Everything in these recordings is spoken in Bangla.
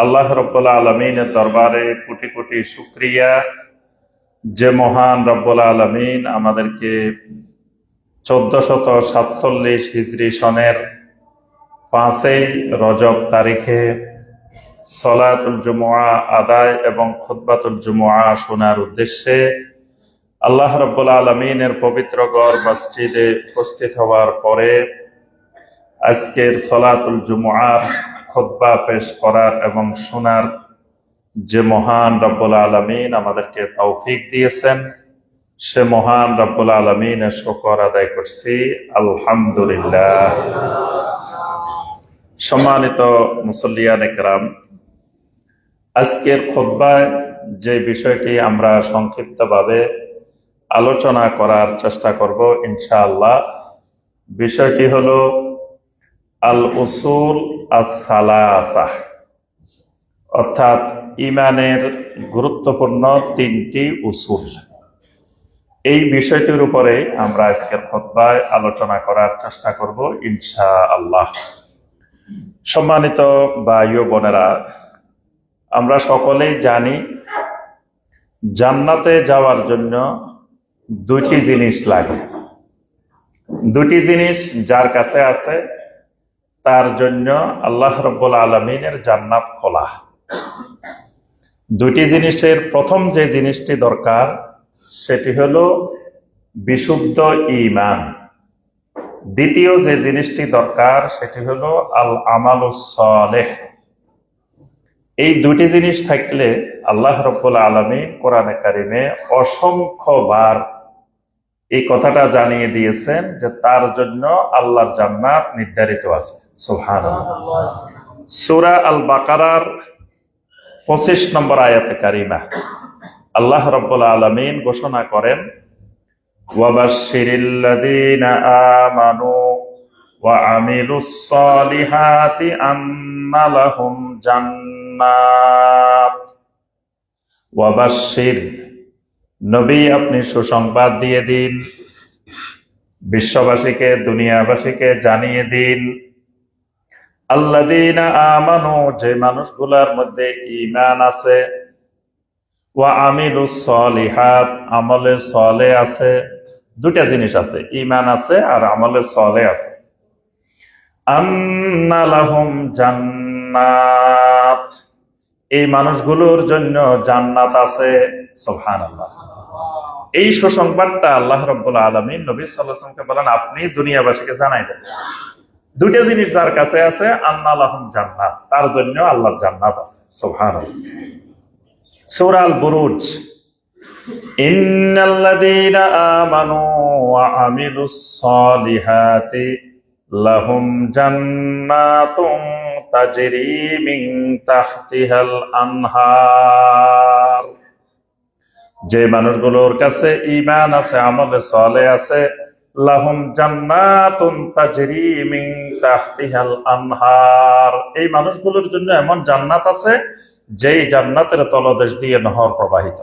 আল্লাহ রব্বুল আলমিনের দরবারে কোটি কোটি শুকরিয়া যে মহান রব্বুল আলমিন আমাদেরকে 1447 হিজরি সনের 5ই রজব তারিখে সলাতুল জুমুআ আদায় এবং খুতবাতুল জুমুআ শোনার উদ্দেশ্যে আল্লাহ রব্বুল আলমিনের পবিত্র গড় মসজিদে উপস্থিত হওয়ার পরে আজকের সলাতুল জুমুআর খুতবা পেশ করার এবং শোনার যে মহান রব্বুল আলমিন আমাদেরকে তৌফিক দিয়েছেন, সে মহান রব্বুল আলমিনের শুকর আদায় করছি, আলহামদুলিল্লাহ। সম্মানিত মুসল্লিয়ান ইকরাম, আজকের খুতবায় যে বিষয়টি আমরা সংক্ষিপ্তভাবে আলোচনা করার চেষ্টা করব ইনশাআল্লাহ, বিষয়টি হলো আল উসুল আস-সালাসা, অর্থাৎ ইমানের গুরুত্বপূর্ণ 3টি উসুল। এই বিষয়টির উপরে আমরা আজকের খুতবায় আলোচনা করার চেষ্টা করব ইনশাআল্লাহ। সম্মানিত ভাই ও বোনেরা, আমরা সকলেই জানি জান্নাতে যাওয়ার জন্য 2টি জিনিস লাগে। 2টি জিনিস যার কাছে আছে তার জন্য আল্লাহ রব্বুল আলমিনের জান্নাত খোলা। 2টি জিনিসের প্রথম যে জিনিসটি দরকার সেটি হলো বিশুদ্ধ ঈমান। দ্বিতীয় যে জিনিসটি দরকার সেটি হলো আল আমালুস সালেহ। এই 2টি জিনিস থাকলে আল্লাহ রাব্বুল আলামিন কোরআনে কারিমে অসংখ্যবার এই কথাটা জানিয়ে দিয়েছেন যে তার জন্য আল্লাহর জান্নাত নির্ধারিত আছে। সুবহানাল্লাহ। সূরা আল বাকারার 25 নম্বর আয়াতে কারিমা আল্লাহ রাব্বুল আলামিন ঘোষণা করেন, ওয়াবাশশিরিল্লাযীনা আমানু ওয়া আমিলুস সালিহাতি আন্না লাহুম জান্নাত। ওয়াবাশশির, নবী আপনি সুসংবাদ দিয়ে দিন, বিশ্ববাসীকে দুনিয়াবাসীকে জানিয়ে দিন, আল্লাযীনা আমানু, যে মানুষগুলোর মধ্যে ঈমান আছে, ওয়া আমিলুস সালিহাত, আমলে সালেহ আছে। 2টা জিনিস আছে, ঈমান আছে আর আমলে সালেহ আছে। আন্না লাহুম জান্নাত, এই মানুষগুলোর জন্য জান্নাত আছে। সুবহানাল্লাহ। এই সুসংবাদটা আল্লাহ রাব্বুল আলামিন নবী সাল্লাল্লাহু আলাইহি ওয়াসাল্লামকে বলেন আপনি দুনিয়াবাসীকে জানাই দেন। 2টা জিনিস যার কাছে আছে, আন্না লাহুম জান্নাত, তার জন্য আল্লাহর জান্নাত আছে। সুবহানাল্লাহ। সূরা আল বুরুজ, ইন্নাল্লাযীনা আমানু ওয়া আমিলুস সালিহাতি লাহুম জান্নাতুন তাজরি মিন তাহতিহাল আনহার, যে মানুষগুলোর কাছে ঈমান আছে, আমলে সালেহ আছে, লাহুম জান্নাতুন তাজরি মিন তাহতিহাল আনহার, এই মানুষগুলোর জন্য এমন জান্নাত আছে যেই জান্নাতের তলদেশ দিয়ে নহর প্রবাহিত।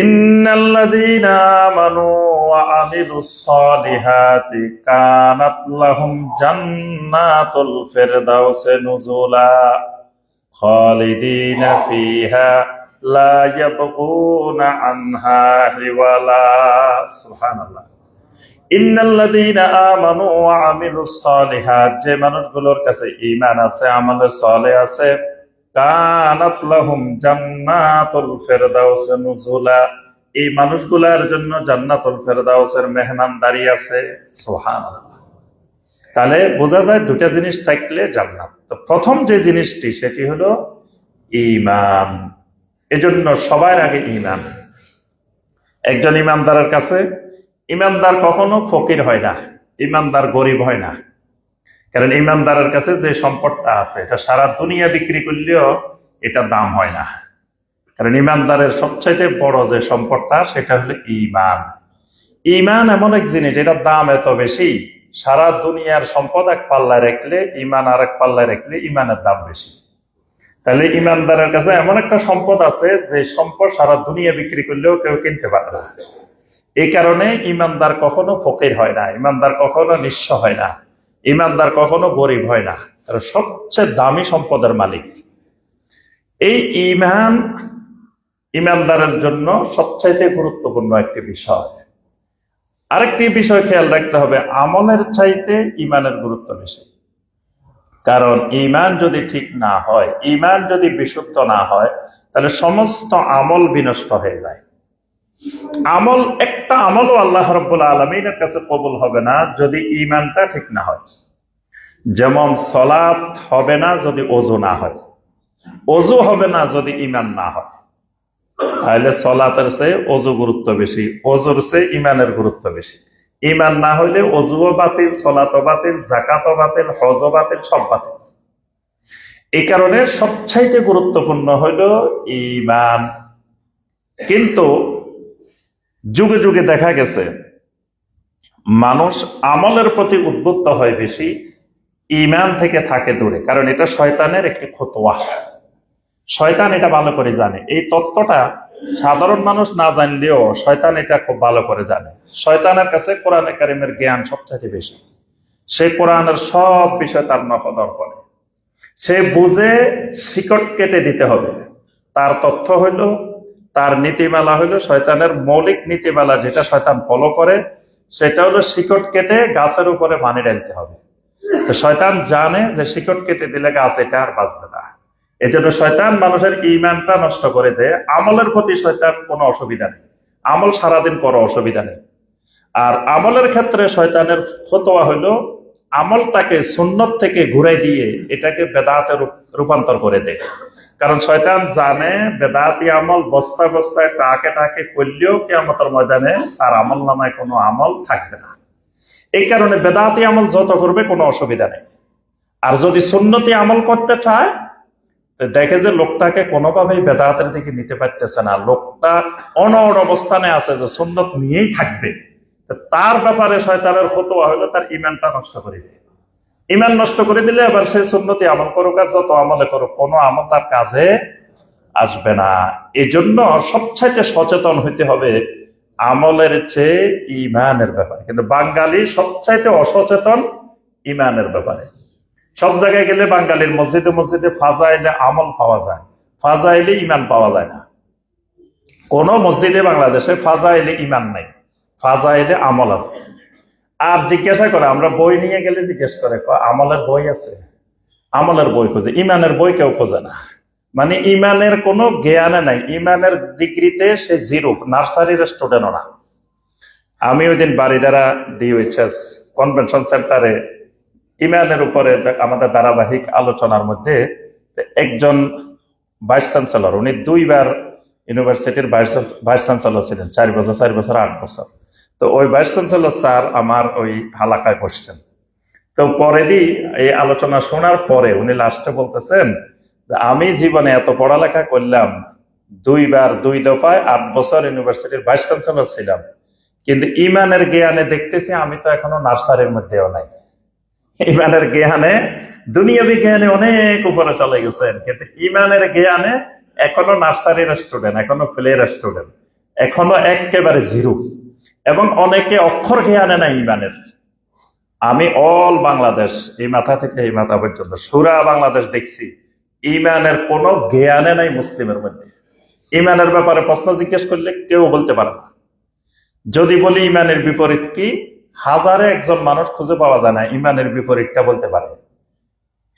ইন্নাল্লাযীনা আমানু ওয়া আমিলুস সালিহাতি কানাত লাহুম জান্নাতুল ফিরদাউসি নুজুলা খালিদিনা ফিহা লা ইয়াবগুনা আনহা হিওয়ালা। সুবহানাল্লাহ। ইন্নাল্লাযীনা আমানু ওয়া আমিলুস সালিহাত, যে মানুষগুলোর কাছে ঈমান আছে, আমলে সালেহ আছে, কানাত লাহুম জান্নাতুল ফিরদাউসি নুজুলা, এই মানুষগুলোর জন্য জান্নাতুল ফিরদাউসের মেহমানদারি আছে। সুবহানাল্লাহ। তাহলে বোঝা যায় 2টা জিনিস থাকলে জান্নাত। তো প্রথম যে জিনিসটি সেটি হলো ঈমান। এজন্য সবার আগে ঈমান। একজন ইমানদারের কাছে, ইমানদার কখনো ফকির হয় না, ইমানদার গরিব হয় না। কারণ ইমানদারের কাছে যে সম্পদটা আছে এটা সারা দুনিয়া বিক্রি করলেও এটা দাম হয় না। কারণ ইমানদারের সবচাইতে বড় যে সম্পদটা সেটা হলো ঈমান। ঈমান এমন এক জিনিস, এটার দাম এত বেশি, সারা দুনিয়ার সম্পদ এক পাল্লায় রাখলে ঈমান আর এক পাল্লায় রাখলে ঈমানের দাম বেশি। তাহলে ইমানদারের কাছে এমন একটা সম্পদ আছে যে সম্পদ সারা দুনিয়া বিক্রি করলেও কেউ কিনতে পারে না। এই কারণে ইমানদার কখনো ফকির হয় না, ইমানদার কখনো নিঃস্ব হয় না, ইমানদার কখনো গরিব হয় না। সবচেয়ে দামি সম্পদের মালিক। এই ঈমান ঈমানদারের জন্য সবচাইতে গুরুত্বপূর্ণ একটি বিষয়। আরেকটি বিষয় খেয়াল রাখতে হবে, আমলের চাইতে ঈমানের গুরুত্ব বেশি। কারণ ঈমান যদি ঠিক না হয়, ঈমান যদি বিশুদ্ধ না হয়, তাহলে সমস্ত আমল বিনষ্ট হয়ে যায়। একটা আমলও আল্লাহ রাব্বুল আলামিনের কাছে কবুল হবে না যদি ঈমানটা ঠিক না হয়। যেমন সালাত হবে না যদি ওযু না হয়, ওযু হবে না যদি ঈমান না হয়। তাহলে সালাতের চেয়ে ওযু গুরুত্ব বেশি, ওযুর চেয়ে ঈমানের গুরুত্ব বেশি। ঈমান না হইলে ওযুও বাতিল, সালাতও বাতিল, যাকাতও বাতিল, হজও বাতিল, সব বাতিল। এই কারণে সবচাইতে গুরুত্বপূর্ণ হইল ঈমান। কিন্তু যুগে যুগে দেখা গেছে মানুষ আমলের প্রতি উদ্বুদ্ধ হয় বেশি, ঈমান থেকে থাকে দূরে। কারণ এটা শয়তানের একটি খতোয়া। শয়তান এটা ভালো করে জানে। এই তত্ত্বটা সাধারণ মানুষ না জানলেও শয়তান এটা খুব ভালো করে জানে। শয়তানের কাছে কোরআনে কারিমের জ্ঞান সবচেয়ে বেশি। সে কোরআনের সব বিষয় তার নখদর করে। সে বুঝে শিকট কেটে দিতে হবে। তার তথ্য হইল, তার নীতিমালা হইল, শয়তানের মৌলিক নীতিমালা যেটা শয়তান ফলো করে সেটা হলো শিকট কেটে গাছের উপরে পানি ঢালতে হবে। তো শয়তান জানে যে শিকট কেটে দিলে গাছ এটা আর বাঁচবে না। এই জন্য শয়তান মানুষের ঈমানটা নষ্ট করে দেয়। আমলের প্রতি শয়তান কোনো অসুবিধা নেই, আমল সারাদিন করো, অসুবিধা নেই। আর আমলের ক্ষেত্রে শয়তানের ফতোয়া হইল আমলটাকে সুন্নত থেকে ঘুরাই দিয়ে এটাকে বেদাতে রূপান্তর করে দেয়। কারণ শয়তান জানে বেদাতি আমল বস্তায় বস্তায় টাকে টাকে করলেও কিয়ামতের ময়দানে তার আমল নামায় কোনো আমল থাকবে না। এই কারণে বেদাতি আমল যত করবে কোনো অসুবিধা নেই। আর যদি সুন্নতি আমল করতে চায়, দেখে যে লোকটাকে কোনোভাবেই বেদাতের দিকে নিতে পারতেছে না, লোকটা অনড় অবস্থানে আছে যে সুন্নত নিয়েই থাকবে, তার ব্যাপারে শয়তানের ফতোয়া হলো তার ঈমানটা নষ্ট করে দিবে। ঈমান নষ্ট করে দিলে এবার সে সুন্নতি আমল করুক আর যত আমলে করুক, কোনো আমল তার কাজে আসবে না। এই জন্য সবচাইতে সচেতন হইতে হবে আমলের চেয়ে ঈমানের ব্যাপারে। কিন্তু বাঙালি সবচাইতে অসচেতন ঈমানের ব্যাপারে। সব জায়গায় গেলে বাঙালির মসজিদে মসজিদে ফাজাইলে আমল পাওয়া যায়, ফাজাইলে ঈমান পাওয়া যায় না। কোন মসজিদে বাংলাদেশে ফাজাইলে ঈমান নাই, ফাজাইলে আমল আছে। আর জিজ্ঞাসা করে, আমরা বই নিয়ে গেলে জিজ্ঞেস করে আমলের বই আছে? আমলের বই খোঁজে, ঈমানের বই কেউ খোঁজে না। মানে ঈমানের কোনো জ্ঞানে নাই, ঈমানের ডিগ্রিতে সে জিরো, নার্সারির স্টুডেন্টও না। আমি ওই দিন বারিধারা DOHS কনভেনশন সেন্টারে ঈমানের উপরে আমাদের ধারাবাহিক আলোচনার মধ্যে একজন ভাইস চ্যান্সেলর, উনি 2 বার ইউনিভার্সিটির ভাইস চ্যান্সেলর ছিলেন, 4 বছর 4 বছর 8 বছর। তো ওই ভাইস চ্যান্সেলর স্যার আমার ওই হালাকায় বসছেন। তো পরেরই এই আলোচনা শোনার পরে উনি লাস্টে বলতেছেন, আমি জীবনে এত পড়ালেখা করলাম, 2 বার 2 দফায় 8 বছর ইউনিভার্সিটির ভাইস চ্যান্সেলর ছিলাম, কিন্তু ঈমানের জ্ঞানে দেখতেছি আমি তো এখনো নার্সারির মধ্যেও নাই। ঈমানের জ্ঞানে, দুনিয়াবি জ্ঞানে অনেক উপরে চলে গেছেন, কিন্তু ঈমানের জ্ঞানে এখনো নার্সারির স্টুডেন্ট, এখনো প্লের স্টুডেন্ট, এখনো একেবারে জিরো। এবং অনেকে অক্ষর জ্ঞানে নাই ঈমানের। আমি অল বাংলাদেশ, এই মাথা থেকে এই মাথা পর্যন্ত সুরা বাংলাদেশ দেখছি, ঈমানের কোনো জ্ঞানে নাই মুসলিমের মধ্যে। ঈমানের ব্যাপারে প্রশ্ন জিজ্ঞেস করলে কেউ বলতে পারে না। যদি বলি ঈমানের বিপরীত কি, হাজারে একজন মানুষ খুঁজে পাওয়া যায় না ঈমানের বিপরীতটা বলতে পারে।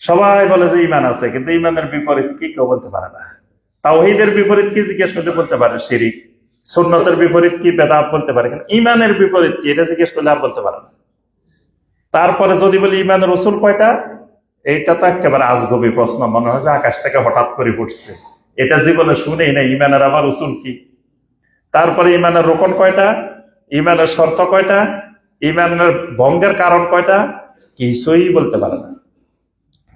সবাই বলে যে ঈমান আছে, কিন্তু ঈমানের বিপরীত কি কেউ বলতে পারে না। তাওহীদের বিপরীত কি জিজ্ঞেস করলে বলতে পারে শিরিক, সুন্নতের বিপরীত কি বেদাত বলতে পারে, কিন্তু ঈমানের বিপরীত কি এটা জিজ্ঞেস করলে আর বলতে পারে না। তারপরে যদি বলি ঈমানের উসুল কয়টা, এইটা তো একেবারে আজগবি প্রশ্ন, মনে হয় যে আকাশ থেকে হঠাৎ করে পড়ছে, এটা জীবনে শুনেই না ঈমানের আবার উসুল কি। তারপরে ঈমানের রোকন কয়টা, ঈমানের শর্ত কয়টা, ঈমানের ভঙ্গের কারণ কয়টা, কিছুই বলতে পারে না।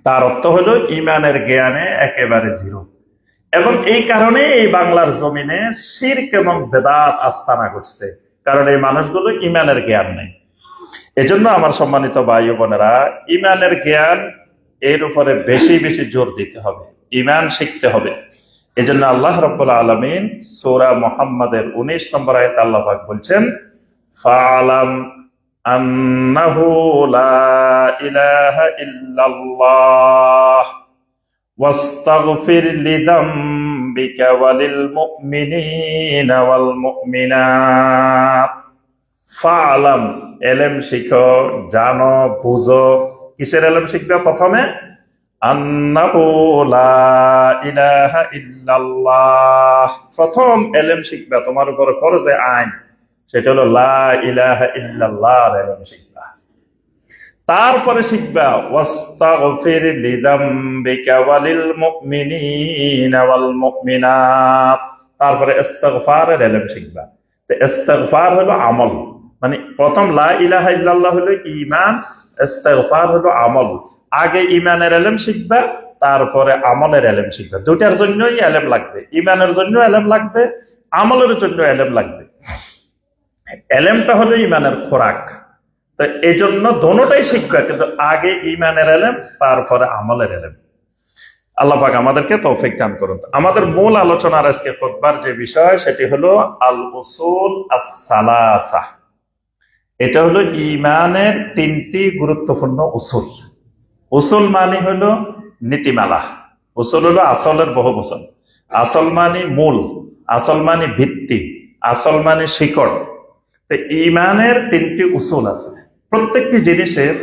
তার অর্থ হলো ঈমানের জ্ঞানে একেবারে জিরো। এবং এই কারণে এই বাংলার জমিনে শিরক এবং বেদাত আস্তানা করছে, কারণ এই মানুষগুলো ঈমানের জ্ঞান নেই। এজন্য আমার সম্মানিত ভাই ও বোনেরা, ঈমানের জ্ঞান এর উপরে বেশি বেশি জোর দিতে হবে, ঈমান শিখতে হবে। এজন্য আল্লাহ রাব্বুল আলামিন সূরা মুহাম্মাদের 19 নম্বর আয়াতে আল্লাহ পাক বলছেন, ফাআলাম আন্নাহু লা ইলাহা ইল্লাল্লাহ ওয়াস্তাগফির লিযামবিকা ওয়ালিল মুমিনিনা ওয়াল মুমিনাত। ফা'লাম, ইলম শিখো, জানো, বুঝো। কিসের ইলম শিখবে? প্রথমে আন্নাহু লা ইলাহা ইল্লাল্লাহ, প্রথম ইলম শিখবে, তোমার উপরে ফরজে আইন, সেটা হলো লা ইলাহা ইল্লাল্লাহ ইলম শিখবা। তারপরে শিখবা ওয়াস্তাগফির লিযামবিকা ওয়ালিল মুমিনিনা ওয়াল মুমিনাত। তারপরে ইস্তিগফারের ইলম শিখবা। তো ইস্তিগফার হলো আমল, মানে প্রথম লা ইলাহা ইল্লাল্লাহ হলো ঈমান, ইস্তিগফার হলো আমল। আগে ঈমানের ইলম শিখবা, তারপরে আমলের ইলম শিখবা। দুটার জন্যই ইলম লাগবে, ঈমানের জন্য ইলম লাগবে, আমলের জন্য ইলম লাগবে। ইলমটা হলো ঈমানের খোরাক। তো এই জন্য দোনোটাই শিখবে, কিন্তু আগে ঈমানের ইলম, তারপরে আমলের ইলম। আল্লাহ পাক আমাদেরকে তৌফিক দান করুন। আমাদের মূল আলোচনার আজকে খুতবার যে বিষয়, সেটি হলো আল উসুল আস-সালাসা। এটা হলো ঈমানের তিনটি গুরুত্বপূর্ণ উসুল। উসুল মানে হলো নীতিমালা। উসুল হলো আসলের বহু বচন। আসল মানে মূল, আসল মানে ভিত্তি, আসল মানে শিকড়। তো ঈমানের তিনটি উসুল আছে। প্রত্যেকটি জিনিসের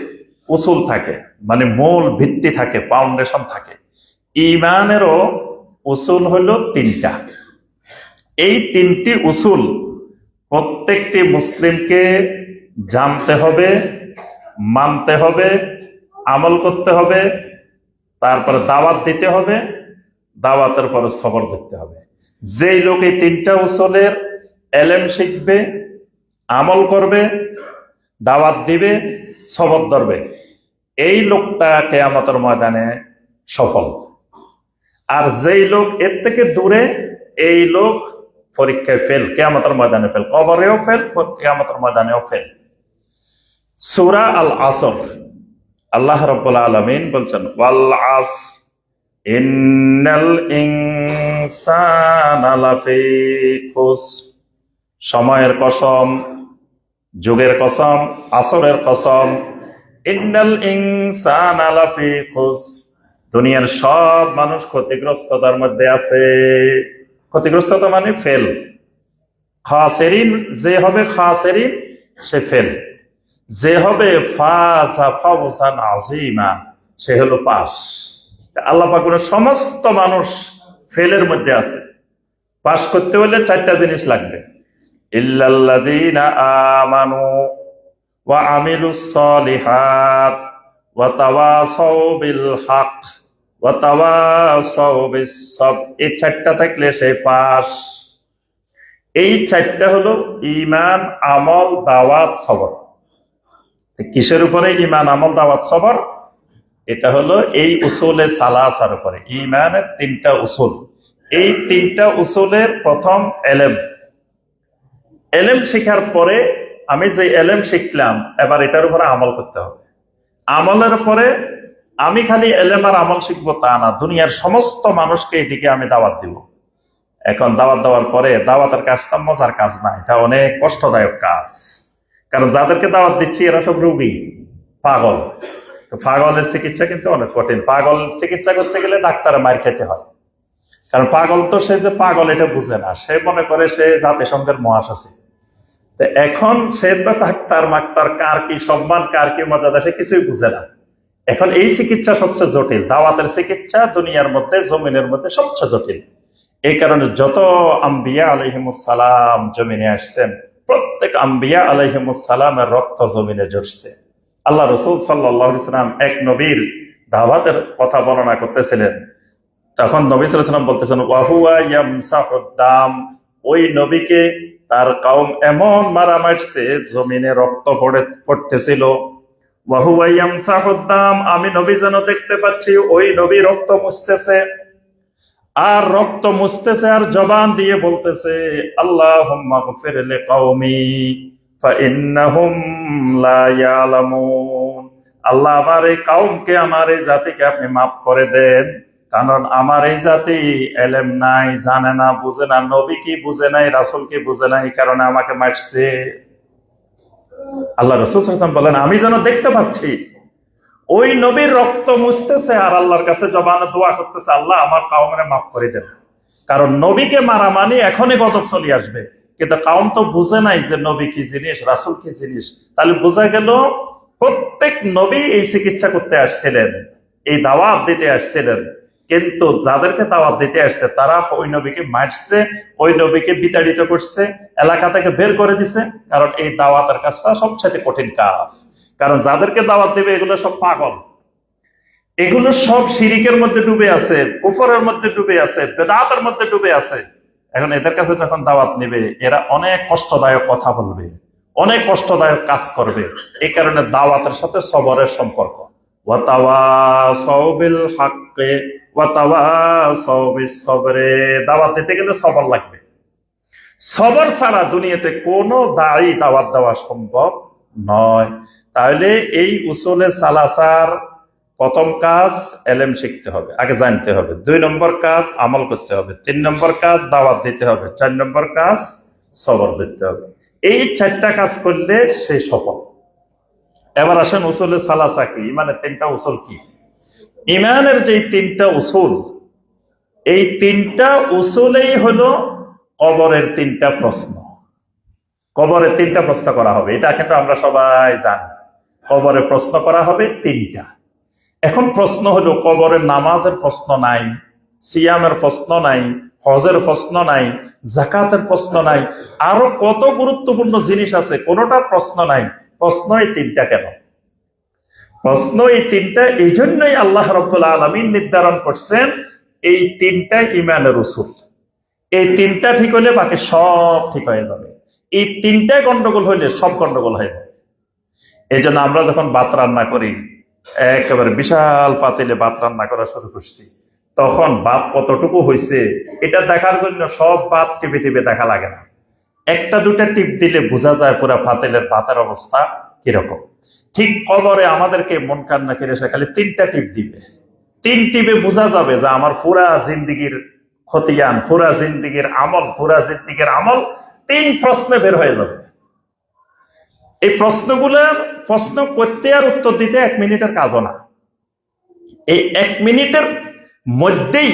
উসুল থাকে, মানে মূল ভিত্তি থাকে, ফাউন্ডেশন থাকে। ঈমানেরও উসুল হলো তিনটা। এই তিনটি উসুল প্রত্যেকটি মুসলিমকে জানতে হবে, মানতে হবে, আমল করতে হবে, তারপরে দাওয়াত দিতে হবে, দাওয়াতের পরে সবর ধরতে হবে। যেই লোক এই তিনটা উসুলের ইলম শিখবে, আমল করবে, দাওয়াত দিবে, সবর ধরবে, এই লোকটা কিয়ামতের ময়দানে সফল। আর যেই লোক এর থেকে দূরে, এই লোক পরীক্ষায় ফেল, কিয়ামতের ময়দানে ফেল, কবরেও ফেল, কিয়ামতের ময়দানেও ফেল। সূরা আল আসর, আল্লাহ রাব্বুল আলামিন বলছেন ওয়াল আসর ইন্নাল ইনসানা লাফি খুসর। সময়ের কসম, যুগের কসম, আসরের কসম। ইন্নাল ইনসানা লাফি খুসর, দুনিয়ার সব মানুষ ক্ষতিগ্রস্ততার মধ্যে আছে। ক্ষতিগ্রস্ততা মানে ফেল। খাসিরিন, যে হবে খাসিরিন সে ফেল। যে হবে ফাজা ফাওজান আযীমা, সে হলো পাস। আল্লাহ পাক বলেন সমস্ত মানুষ ফেলের মধ্যে আছে। পাস করতে হলে চারটা জিনিস লাগবে। ইল্লাল্লাযীনা আমানু ওয়া আমিলুস সালিহাত ওয়া তাওয়াসাউ বিল হক ওয়া তাওয়াসাউ বিস সবর। এই চারটা থাকলে সে পাস। এই চারটা হলো ঈমান, আমল, দাওয়াত, সবর। কিসের উপরে ঈমান, আমল, দাওয়াত, সবর? এটা হলো এই উসুলে সালাসার উপরে। ঈমানের তিনটা উসুল। এই তিনটা উসুলের প্রথম ইলম। ইলম শেখার পরে আমি যে ইলম শিখলাম, এবার এটার উপরে আমল করতে হবে। আমলের পরে আমি খালি ইলম আর আমল শিখবো তা না, দুনিয়ার সমস্ত মানুষকে এদিকে আমি দাওয়াত দিব। এখন দাওয়াত দেওয়ার পরে দাওয়াতের কাজটা মজার কাজ না, এটা অনেক কষ্টদায়ক কাজ। কারণ যাদেরকে দাওয়াত দিচ্ছি এরা সব রোগী, পাগল। তো পাগলের চিকিৎসা কিন্তু অনেক কঠিন। পাগল চিকিৎসা করতে গেলে ডাক্তারে মার খেতে হয়। কারণ পাগল তো সে যে পাগল এটা বুঝে না, সে মনে করে সে জাতিসংঘের মহাসচিব। তো এখন সে তো ডাক্তার মাক্তার, কার কি সম্মান, কার কি মর্যাদা, সে কিছুই বুঝে না। এখন এই চিকিৎসা সবচেয়ে জটিল। দাওয়াতের চিকিৎসা দুনিয়ার মধ্যে, জমিনের মধ্যে সবচেয়ে জটিল। এই কারণে যত আম্বিয়া আলাইহিমুস সালাম জমিনে আসছেন, প্রত্যেক আম্বিয়া আলাইহিমুস সালামের রক্ত জমিনে ঝরছে। আল্লাহ রাসূল সাল্লাল্লাহু আলাইহি ওয়াসাল্লাম এক নবীর দাওয়াতের কথা বর্ণনা করতেছিলেন। তখন নবী সাল্লাল্লাহু আলাইহি ওয়াসাল্লাম বলতেছেন ওয়া হুয়া ইয়ামসাহুদ দাম। ওই নবীকে তার কওম এমন মারা মারছে, জমিনে রক্ত পড়তেছিল। ওয়া হুয়া ইয়ামসাহুদ দাম, আমি নবী যেন দেখতে পাচ্ছি ওই নবী রক্ত মুছতেছে। আর রক্ত মুছতেছে, আর জবান দিয়ে বলতেছে আল্লাহুম্মা গফির লিকাওমি ফাইন্নাহুম লা ইয়ালামুন। আল্লাহ আমার এই কওমকে, আমার এই জাতিকে আপনি মাফ করে দেন, কারণ আমার এই জাতি ইলম নাই, জানে না, বুঝে না, নবী কি বুঝে নাই, রাসূল কি বুঝে নাই, এই কারণে আমাকে মারছে। আল্লাহ রাসূল সাল্লাল্লাহু আলাইহি ওয়াসাল্লাম বলেন আমি যেন দেখতে পাচ্ছি ওই নবীর রক্ত মুছতেছে আর আল্লাহর কাছে জবানে দোয়া করতেছে, আল্লাহ আমার কাউমরে মাফ করে দেন। কারণ নবীকে মারা মানে এখনই গজব চলে আসবে, কিন্তু কাউম তো বুঝে নাই যে নবী কি জিনিস, রাসূল কি জিনিস। তাহলে বোঝা গেল প্রত্যেক নবী এই চিকিৎসা করতে আসছিলেন, এই দাওয়াত দিতে আসছিলেন, কিন্তু যাদেরকে দাওয়াত দিতে আসছে তারা ওই নবীকে মারছে, ওই নবীকে বিতাড়িত করছে, এলাকা থেকে বের করে দিছে। কারণ এই দাওয়াতের কাজটা সবচেয়ে কঠিন কাজ। কারণ যাদেরকে দাওয়াত দিবে এগুলো সব পাগল, এগুলো সব শিরিকের মধ্যে ডুবে আছে, কুফরের মধ্যে ডুবে আছে, বেদাতের মধ্যে ডুবে আছে। এখন এদের কাছে যখন দাওয়াত নিবে এরা অনেক কষ্টদায়ক কথা বলবে, অনেক কষ্টদায়ক কাজ করবে। এই কারণে দাওয়াতের সাথে সবরের সম্পর্ক। ওয়াতাওয়াসাউ বিল হাক্কি ওয়াতাওয়াসাউ বিস সবরে। দাওয়াত দিতে গেলে সবর লাগবে। সবর ছাড়া দুনিয়াতে কোনো দায়ী দাওয়াত দেওয়া সম্ভব নয়। তাহলে এই উসুলে সালাসার প্রথম কাজ এলেম শিখতে হবে, আগে জানতে হবে। 2 নম্বর কাজ আমল করতে হবে। 3 নম্বর কাজ দাওয়াত দিতে হবে। 4 নম্বর কাজ সবর দিতে হবে। এই 4টা কাজ করলে সে সফল। এবার আসেন উসুলে সালাসা কি, মানে 3টা উসুল কি। ইমানের যে 3টা উসুল, এই 3টা উসুলেই হলো কবরের 3টা প্রশ্ন। কবরে 3টা প্রশ্ন করা হবে, এটা কিন্তু আমরা সবাই জানি। কবরে প্রশ্ন করা হবে 3টা। এখন প্রশ্ন হলো, কবরের নামাজের প্রশ্ন নাই, সিয়ামের প্রশ্ন নাই, হজের প্রশ্ন নাই, যাকাতের প্রশ্ন নাই, আরো কত গুরুত্বপূর্ণ জিনিস আছে, কোনোটার প্রশ্ন নাই। প্রশ্ন এই 3টা কেন? প্রশ্ন এই 3টা এই জন্যই আল্লাহ রাব্বুল আলামিন নির্ধারণ করছেন, এই 3টা ইমানের উসুল। এই 3টা ঠিক হলে বাকি সব ঠিক হয়ে যাবে। এই 3টা গন্ডগোল হইলে সব গন্ডগোল হয়ে যাবে। এই জন্য আমরা যখন ভাত রান্না করি, একেবারে বিশাল পাতিলে ভাত রান্না করা শুরু করছি, তখন ভাত কতটুকু হয়েছে এটা দেখার জন্য সব ভাত টিপে টিপে দেখা লাগে না। 1টা 2টা টিপ দিলে বোঝা যায় পুরা পাতিলের ভাতের অবস্থা কিরকম। ঠিক কবরে আমাদেরকে মন কান্না করে সে খালি 3টা টিপ দিবে। 3 টিপে বোঝা যাবে যে আমার পুরা জিন্দিগির খতিয়ান, পুরা জিন্দিগির আমল, পুরা জিন্দিগির আমল 3 প্রশ্নে বের হয়ে যাবে। এই প্রশ্নগুলোর প্রশ্ন করতে আর উত্তর দিতে 1 মিনিটের কাজও না। এই 1 মিনিটের মধ্যেই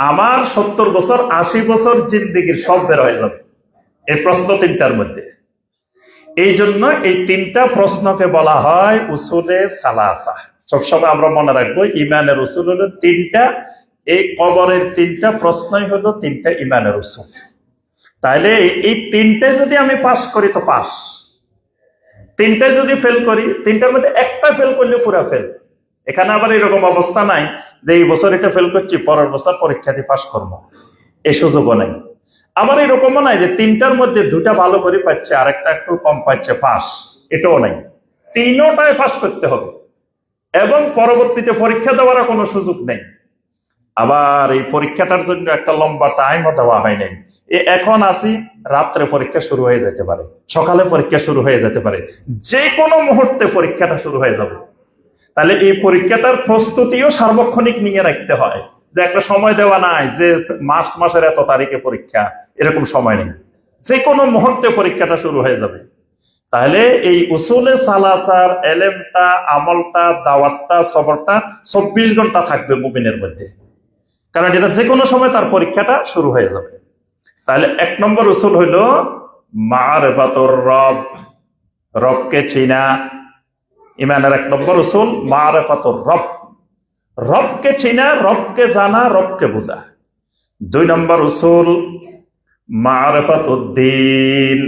আমার 70 বছর 80 বছর জিন্দিগির সব বের হয়ে যাবে এই প্রশ্ন 3টার মধ্যে। এই জন্য এই 3টা প্রশ্নকে বলা হয় উসুলে সালাসা। সবসময় আমরা মনে রাখবো ইমানের উসুল হলো 3টা। এই কবরের 3টা প্রশ্নই হলো 3টা ইমানের উসুল। তাহলে এই 3টায় যদি আমি পাস করি তো পাস, 3টায় যদি ফেল করি, 3টার মধ্যে 1টা ফেল করলে পুরা ফেল। এখানে আবার এরকম অবস্থা নাই যে এই বছর এটা ফেল করছি পরের বছর পরীক্ষা দিয়ে পাস করবো, এই সুযোগও নাই। আবার এরকমও নাই যে 3টার মধ্যে 2টা ভালো করে পাচ্ছে আর একটা একটু কম পাচ্ছে, পাস, এটাও নাই। 3টায় পাস করতে হবে এবং পরবর্তীতে পরীক্ষা দেওয়ার কোনো সুযোগ নেই। আবার এই পরীক্ষাটার জন্য একটা লম্বা টাইমও দেওয়া হয় নাই। এখন আসি, রাত্রে পরীক্ষা শুরু হয়ে যেতে পারে, সকালে পরীক্ষা শুরু হয়ে যেতে পারে, যে কোনো মুহূর্তে পরীক্ষাটা শুরু হয়ে যাবে। তাহলে এই পরীক্ষাটার প্রস্তুতিও সার্বক্ষণিক নিয়ে রাখতে হয়, যে একটা সময় দেওয়া নাই যে মার্চ মাসের এত তারিখে পরীক্ষা, এরকম সময় নেই, যে কোনো মুহূর্তে পরীক্ষাটা শুরু হয়ে যাবে। তাহলে এই উসুলে সালাসার এলেমটা, আমলটা, দাওয়াতটা, সবরটা 24 ঘন্টা থাকবে মুমিনের মধ্যে, কারণ এটা যে কোনো সময় তার পরীক্ষাটা শুরু হয়ে যাবে। তাহলে 1 নম্বর উসুল হইল মারিফাতুর রব, রবকে চিনা। ইমানের 1 নম্বর উসুল মারিফাতুর রব, রবকে চিনা, রবকে জানা, রবকে বোঝা। 2 নম্বর উসুল মারিফাতুদ্দিন,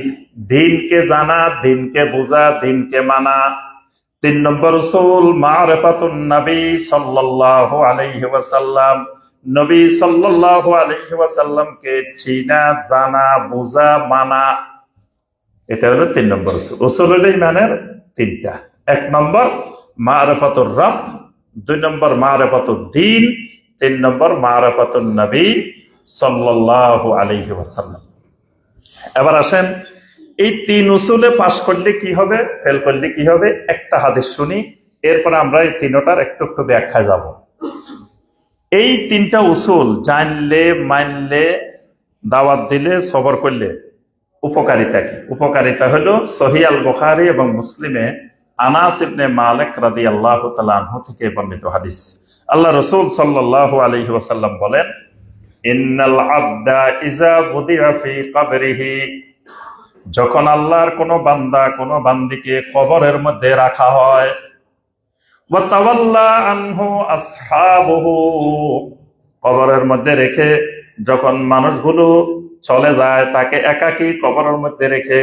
দিনকে জানা, দিনকে বোঝা, দিনকে মানা। 3 নম্বর উসুল মারিফাতুন নবী সাল্লাল্লাহু আলাইহি ওয়াসাল্লাম, নবী সাল্লাল্লাহু আলাইহি ওয়াসাল্লামকে চিনা, জানা, বোঝা, মানা। এটা হলো 3 নম্বর উসুল। উসুল হলো ইমানের 3টা। 1 নম্বর মারিফাতুর রব, 2 নম্বর মারিফাতুদ্দিন, 3 নম্বর মারিফাতুন নবী সাল্লাল্লাহু আলাইহি ওয়াসাল্লাম। এবার আসেন এই 3 উসুলে পাস করলে কি হবে, ফেল করলে কি হবে। একটা হাদিস শুনি, এরপরে আমরা এই 3টার একটু একটু ব্যাখ্যা যাব। এই 3টা উসুল জানলে, মানলে, দাওয়াত দিলে, সবর করলে উপকারিতা কি? উপকারিতা হলো সহিহ আল বুখারী এবং মুসলিমে আনাস ইবনে মালিক রাদিয়াল্লাহু তাআলা আনহু থেকে বর্ণিত হাদিস। আল্লাহ রাসূল সাল্লাল্লাহু আলাইহি ওয়াসাল্লাম বলেন, ইন্নাল আবদা ইযা বুদিআ ফি কবরিহি, যখন আল্লাহর কোন বান্দা কোন বান্দিকে কবরের মধ্যে রাখা হয়, ওয়া তাওয়াল্লা আনহু আসহাবুহু, কবরের মধ্যে রেখে যখন মানুষগুলো চলে যায়, তাকে একাকী কবরের মধ্যে রেখে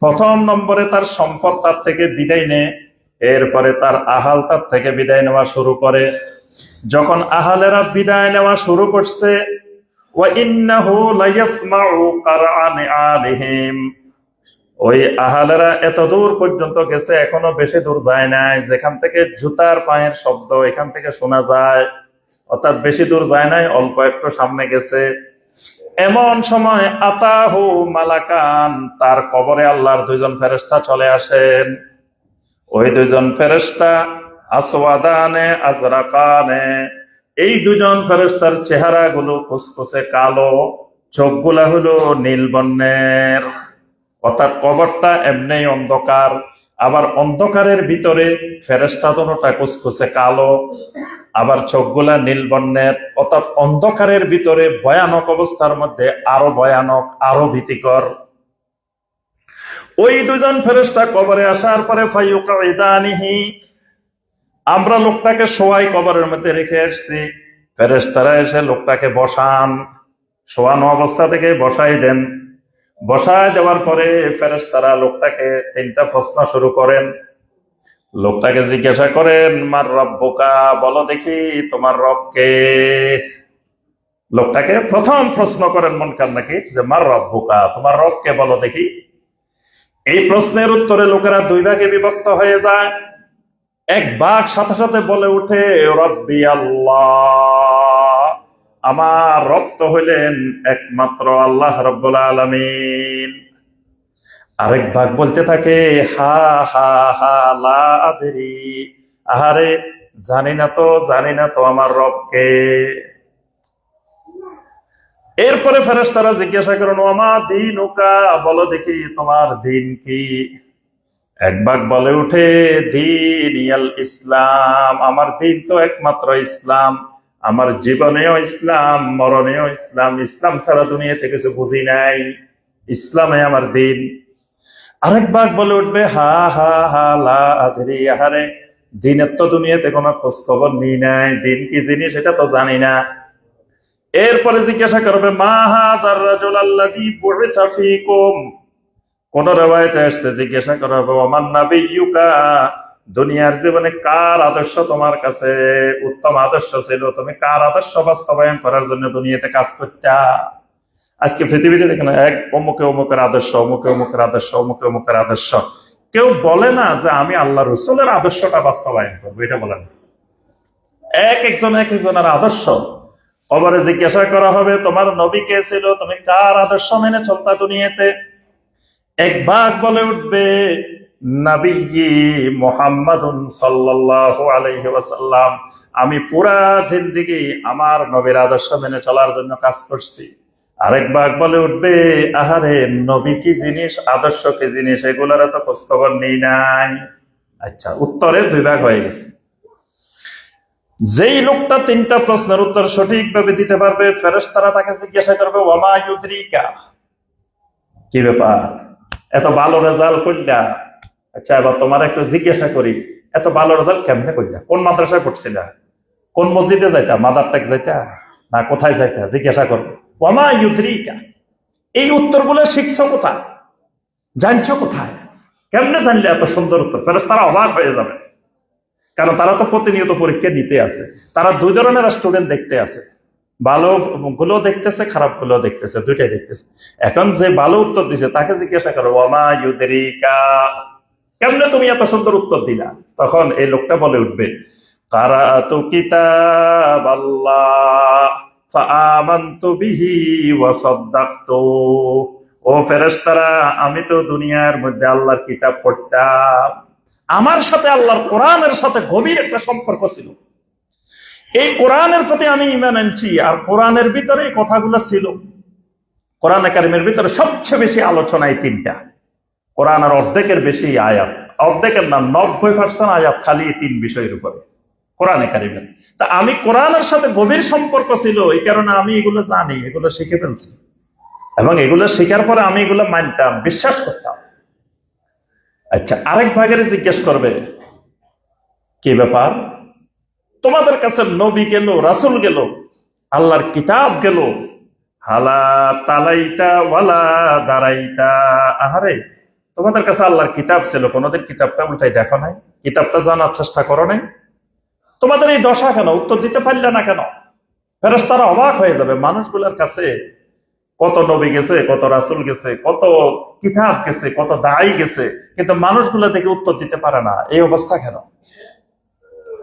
প্রথম নম্বরে তার সম্পদ তার থেকে বিদায় নেয়, এরপরে তার আহাল তার থেকে বিদায় নেওয়া শুরু করে। যখন আহালেরা বিদায় নেওয়া শুরু করছে, ওয়া ইন্নাহু লায়াসমাউ কারআনি আলিহিম, ওই আহালেরা এত দূর পর্যন্ত গেছে, এখনো বেশি দূর যায় নাই, যেখান থেকে জুতার পায়ের শব্দ এখান থেকে শোনা যায়, অর্থাৎ বেশি দূর যায় নাই, অল্প একটু সামনে গেছে। এমন সময় আতাহু মালাকান, তার কবরে আল্লাহর দুইজন ফেরেশতা চলে আসেন। ওই দুইজন ফেরেশতা আসওয়াদানে আজরাকানে, এই দুজন ফেরেশতার চেহারা গুলো কুচকুচে কালো, চোখগুলা হলো নীল বর্ণের। অর্থাৎ কবরটা এমনি অন্ধকার, আবার অন্ধকারের ভিতরে ফেরেশতা দুটোটা কুচকুচে কালো, আবার চোখগুলা নীল বর্ণের। অর্থাৎ অন্ধকারের ভিতরে ভয়ানক অবস্থার মধ্যে আরো ভয়ানক, আরো ভীতিকর। ওই দুজন ফেরেশতা কবরে আসার পরে ফায়ুকাইদানিহি, আমরা লোকটাকে শোয়াই কবরের মধ্যে রেখে আসছি, ফেরেশতারা এসে লোকটাকে বসান, শোয়ানো অবস্থা থেকে বসাই দেন। বসায় দেওয়ার পরে ফেরেশতারা লোকটাকে তিনটা প্রশ্ন শুরু করেন। লোকটাকে জিজ্ঞাসা করেন, মার রব্বুকা, বলো দেখি তোমার রব কে। লোকটাকে প্রথম প্রশ্ন করেন মুনকার নাকির যে মার রব্বুকা, তোমার রব কে বলো দেখি। এই প্রশ্নের উত্তরে লোকেরা দুই ভাগে বিভক্ত হয়ে যায়। এক ভাগ সাথে সাথে বলে উঠে, রব্বি আল্লাহ, আমার রব তো হইলেন একমাত্র আল্লাহ রাব্বুল আলামিন। আরেক ভাগ বলতে থাকে, হা হা হা লা আদরি, আহারে জানি না তো আমার রব কে। এরপরে ফেরেশতারা জিজ্ঞাসা করেন, ওমা দীনুকা, বলো দেখি তোমার দিন কি। এক ভাগ বলে উঠে, দিন ইয়াল ইসলাম, আমার দিন তো একমাত্র ইসলাম, আমার জীবনেও ইসলাম, মরণেও ইসলাম, ইসলাম ছাড়া দুনিয়াতে কিছু বুঝি নাই, ইসলামে আমার দিন। আরেক ভাগ বলে উঠবে, হা হা হা লা আদরি, আহারে দিনের তো দুনিয়াতে কোনো খোঁজ খবর নিই নাই, দিন কি জিনিস এটা তো জানি না। এরপরে জিজ্ঞাসা করবে, মা হাযার রাজুল আল্লাযী বুইসা ফীকুম, কোন রিওয়ায়াতে আসছে জিজ্ঞাসা করা হবে, ওমান নাবিয়্যুকা, দুনিয়ার জীবনে কার আদর্শ তোমার কাছে উত্তম আদর্শ ছিল, তুমি কার আদর্শ বাস্তবায়ন করার জন্য দুনিয়াতে কাজ করতা। আজকে পৃথিবীতে দেখেন এক অমুকে অমুকের আদর্শ, অমুকে অমুকের আদর্শ, অমুকে অমুকের আদর্শ। কেউ বলে না যে আমি আল্লাহ রসুলের আদর্শটা বাস্তবায়ন করবো, এটা বলেন। এক একজনের আদর্শ। কবরে জিজ্ঞাসা করা হবে, তোমার নবী কে ছিল, তুমি কার আদর্শ মেনে চলতা দুনিয়াতে। এক ভাগ বলে উঠবে, নবী মুহাম্মাদুন সাল্লাল্লাহু আলাইহি ওয়াসাল্লাম, আমি পুরা জিন্দেগি আমার নবীর আদর্শ মেনে চলার জন্য কাজ করছি। আরেক ভাগ বলে উঠবে, আহারে নবী কি জিনিস, আদর্শ কি জিনিস, এগুলার তো খোঁজখবর নেই নাই। আচ্ছা, উত্তরের দুই ভাগ হয়ে গেছে। যেই লোকটা তিনটা প্রশ্নের উত্তর সঠিকভাবে দিতে পারবে, ফেরেশতারা তাকে জিজ্ঞাসা করবে, ওয়ামা ইউদরিকা, কি ব্যাপার, এত ভালো রেজাল্ট করলা। আচ্ছা, এবার তোমার একটু জিজ্ঞাসা করি, এত ভালো রেজাল্ট কেমনে করলা, কোন মাদ্রাসায় পড়ছিলা, কোন মসজিদে যাইতা, মাদারটেক যাইতা না কোথায় যাইতা, জিজ্ঞাসা করবো। ওয়ামা ইউদরিকা, এই উত্তরগুলো শিখছো কোথায়, জানছো কোথায়, কেমনে জানলে এত সুন্দর উত্তর। ফেরেশতারা অবাক হয়ে যাবে, কারণ তারা তো প্রতিনিয়ত পরীক্ষা নিতে আছে। তারা দুই ধরনের স্টুডেন্ট দেখতে আছে, ভালো গুলো দেখতেছে, খারাপ গুলো দেখতেছে, দুইটাই দেখতেছে। এখন যে ভালো উত্তর দিছে তাকে জিজ্ঞাসা করো, ওয়ামা ইউদরিকা, কেমনে তুমি এত সুন্দর উত্তর দিলা। তখন এই লোকটা বলে উঠবে, কারাতু কিতাবাল্লাহ ফাআমানতু বিহি ওয়া সাদ্দাকতু, ও ফেরেশতারা, আমি তো দুনিয়ার মধ্যে আল্লাহর কিতাব পড়তাম, আমার সাথে আল্লাহর কোরআনের সাথে গভীর একটা সম্পর্ক ছিল, এই কোরআনের প্রতি আমি ঈমান আনছি, আর কোরআনের ভিতরে এই কথাগুলো ছিল। কোরআনে কারিমের ভিতরে সবচেয়ে বেশি আলোচনা এই তিনটা, কোরআনের অর্ধেকের বেশি আয়াত অর্ধেকের না 90% আয়াত খালি এই 3 বিষয়ের উপরে কোরআনে কারিমের। তা আমি কোরআনের সাথে গভীর সম্পর্ক ছিল, এই কারণে আমি এগুলো জানি, এগুলো শিখে ফেলছি, এবং এগুলো শেখার পরে আমি এগুলো মানতাম, বিশ্বাস করতাম। আচ্ছা, আরেক ভাগের জিজ্ঞেস করবে কি ব্যাপার, তোমাদের কাছে নবী গেল, রাসূল গেল, আল্লাহর কিতাব গেল, হালা তালাইতা ওয়ালা দারাইতা, আহারে তোমাদের কাছে আল্লাহর কিতাব ছিল, কোনোদিন কিতাবটা উল্টাই দেখো নাই, কিতাবটা জানার চেষ্টা করো নাই, তোমাদের এই দশা কেন, উত্তর দিতে পারলে না কেন? ফেরেশতারা অবাক হয়ে যাবে, মানুষগুলোর কাছে কত নবী গেছে, কত রাসূল গেছে, কত কিতাব গেছে, কত দাঈ গেছে, কিন্তু মানুষগুলো দেখে উত্তর দিতে পারে না, এই অবস্থা কেন?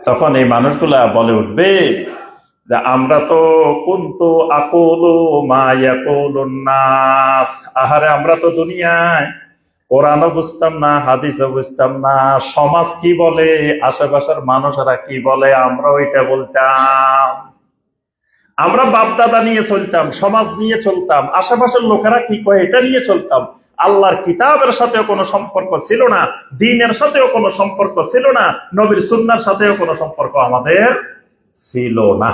তখন এই মানুষগুলা বলে উঠবে যে আমরা তো কুনতু আকুলু মা ইয়াকুলুন নাস, আহারে আমরা তো দুনিয়ায় কোরআনও বুঝতাম না, হাদিসও বুঝতাম না, সমাজ কি বলে, আশেপাশের মানুষেরা কি বলে, আমরা ওইটা বলতাম। আমরা বাপদাদা নিয়ে চলতাম, সমাজ নিয়ে চলতাম, আশেপাশের লোকেরা কি কয় এটা নিয়ে চলতাম। আল্লাহর কিতাবের সাথেও কোনো সম্পর্ক ছিল না, দ্বীনের সাথেও কোনো সম্পর্ক ছিল না, নবীর সুন্নাহর সাথেও কোনো সম্পর্ক আমাদের ছিল না।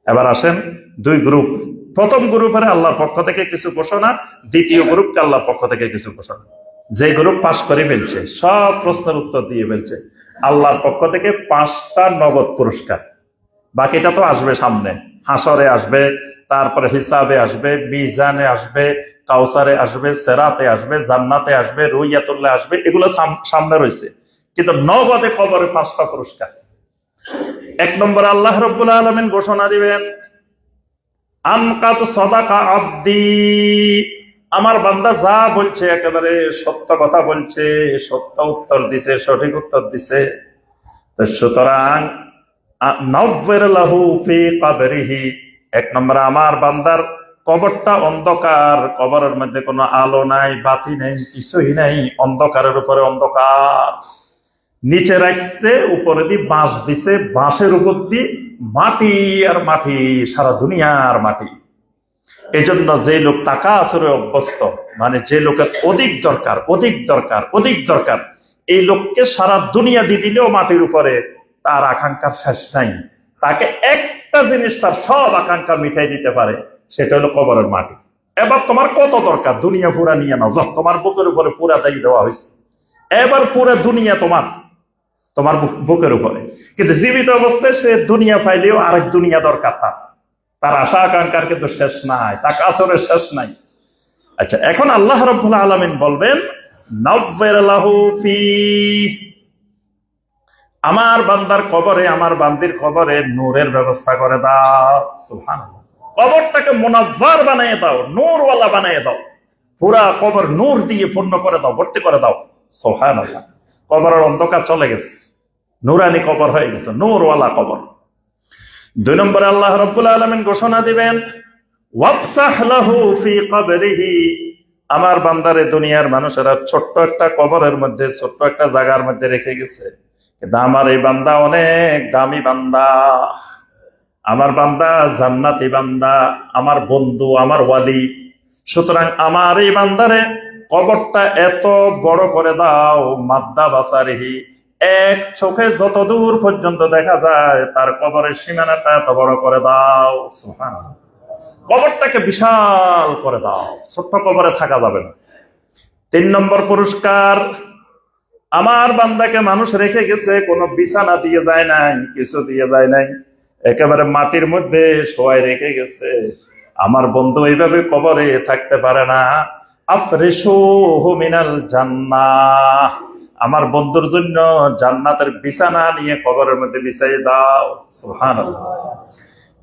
এবার আসেন 2 গ্রুপ। প্রথম গ্রুপের আল্লাহর পক্ষ থেকে কিছু ঘোষণা, দ্বিতীয় গ্রুপকে আল্লাহর পক্ষ থেকে কিছু ঘোষণা। যে গ্রুপ পাশ করে ফেলছে, সব প্রশ্নের উত্তর দিয়ে ফেলছে, আল্লাহর পক্ষ থেকে 5টা নগদ পুরস্কার, বাকিটা তো আসবে সামনে, হাসরে আসবে, তারপরে হিসাবে আসবে, মিজানে আসবে, কাউসারে আসবে, সেরাতে আসবে, জান্নাতে আসবে, রুইয়াতুল্লাহ আসবে, এগুলো সামনে রয়েছে। কিন্তু নগদে কবরে 5টা পুরস্কার। 1 নম্বর আল্লাহ রাব্বুল আলামিন ঘোষণা দিবেন, আনকাত সাদাকা আব্দি, আমার বান্দা যা বলছে একেবারে সত্য কথা বলছে, সত্য উত্তর দিছে, সঠিক উত্তর দিছে, সুতরাং নাওয়ার লাহু ফি কবরিহি, 1 নম্বর আমার বান্দার কবরটা অন্ধকার, কবরের মধ্যে কোনো আলো নাই, বাতি নেই, কিছুই নাই, অন্ধকারের উপরে অন্ধকার। নিচে রাখছে, উপরে দিয়ে বাঁশ দিছে, বাঁশের উপর দিয়ে মাটি আর মাটি, সারা দুনিয়ার মাটি। এজন্য যে লোক টাকা আসরে অভ্যস্ত, মানে যে লোকের অধিক দরকার, অধিক দরকার, অধিক দরকার, এই লোককে সারা দুনিয়া দিয়ে দিলেও মাটির উপরে তার আকাঙ্ক্ষার শেষ নাই। তাকে একটা জিনিস তার সব আকাঙ্ক্ষা মিটাই দিতে পারে, সেটা হলো কবরের মাটি। এবার তোমার কত দরকার, দুনিয়া পুরা নিয়ে নাও, তোমার বুকের উপরে পুরা দায়ী দেওয়া হয়েছে, এবার পুরো দুনিয়া তোমার বুকের উপরে। কিন্তু জীবিত অবস্থায় সে দুনিয়া পাইলেও আরেক দুনিয়া দরকার, তার আশা আকাঙ্ক্ষার কিন্তু শেষ নাই, টাকা আসরের শেষ নাই। আচ্ছা, এখন আল্লাহ রাব্বুল আলামিন বলবেন, নাওয়ার লাহু ফি, আমার বান্দার কবরে, আমার বান্দির কবরে নূরের ব্যবস্থা করে দাও। সুবহানাল্লাহ, কবরটাকে মুনাওয়ার বানিয়ে দাও, নূরওয়ালা বানিয়ে দাও, পুরা কবর নূর দিয়ে পূর্ণ করে দাও, ভর্তি করে দাও। সুবহানাল্লাহ, কবরের অন্ধকার চলে গেছে, নূরানি কবর হয়ে গেছে, নূরওয়ালা কবর। 2 নম্বরে আল্লাহ রাব্বুল আলামিন ঘোষণা দিবেন, ওয়াফসাহ লাহু ফি কবরিহি, আমার বান্দারে দুনিয়ার মানুষেরা ছোট্ট একটা কবরের মধ্যে, ছোট্ট একটা জায়গার মধ্যে রেখে গেছে, কিন্তু আমার এই বান্দা অনেক দামি বান্দা, আমার বান্দা জান্নাতি বান্দা, আমার বন্ধু, আমার ওয়ালি। সুতরাং আমার এই বান্দারে কবরটা এত বড় করে দাও, মাদ্দা বাসারিহি, 1 চোখে যত দূর পর্যন্ত দেখা যায় তার কবরের সীমানাটা এত বড় করে দাও। সুবহানাল্লাহ, কবরটাকে বিশাল করে দাও, ছোট্ট কবরে থাকা যাবে না। 3 নম্বর পুরস্কার, আমার বান্দাকে মানুষ রেখে গেছে, কোনো বিছানা দিয়ে যায় নাই, কিছু দিয়ে যায় নাই, একেবারে মাটির মধ্যে শোয়াই রেখে গেছে। আমার বন্ধু এইভাবে কবরে থাকতে পারে না, আফরিশুহু মিনাল জান্নাহ, আমার বন্ধুর জন্য জান্নাতের বিছানা নিয়ে কবরের মধ্যে বিছাই দাও। সুবহানাল্লাহ।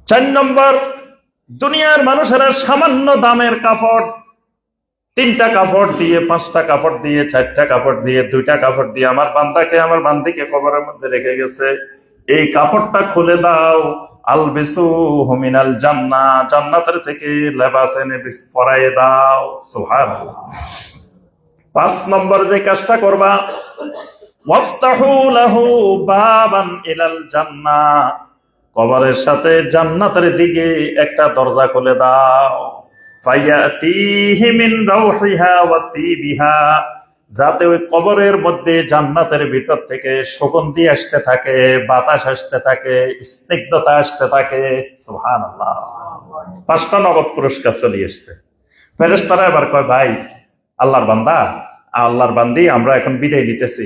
4 নম্বর, দুনিয়ার মানুষেরা সামান্য দামের কাপড়, 3টা কাপড় দিয়ে, 5টা কাপড় দিয়ে, 4টা কাপড় দিয়ে, 2টা কাপড় দিয়ে আমার বান্দাকে, আমার বান্দিকে কবরের মধ্যে রেখে গেছে, এই কাপড়টা খুলে দাও, আলবিসুহু মিনাল জান্নাহ, জান্নাতের থেকে লেবাস এনে পরাইয়ে দাও। সুবহানাল্লাহ। 5 নম্বর যে কাজটা করবা, ওয়াফতাহু লাহু বাবান ইলাল জান্নাহ, কবরের সাথে জান্নাতের দিকে একটা দরজা খুলে দাও, ফায়াতিহি মিন রাউহিহা ওয়া তিবিহা, যাতে ওই কবরের মধ্যে জান্নাতের ভিতর থেকে সুগন্ধি আসতে থাকে, বাতাস আসতে থাকে, স্নিগ্ধতা আসতে থাকে। সুবহানাল্লাহ। 5টা নগদ পুরস্কার চলে এসছে। ফেরেশতারা এবার কয়, ভাই আল্লাহর বান্দা, আল্লাহর বান্দি, আমরা এখন বিদায় নিতেছি।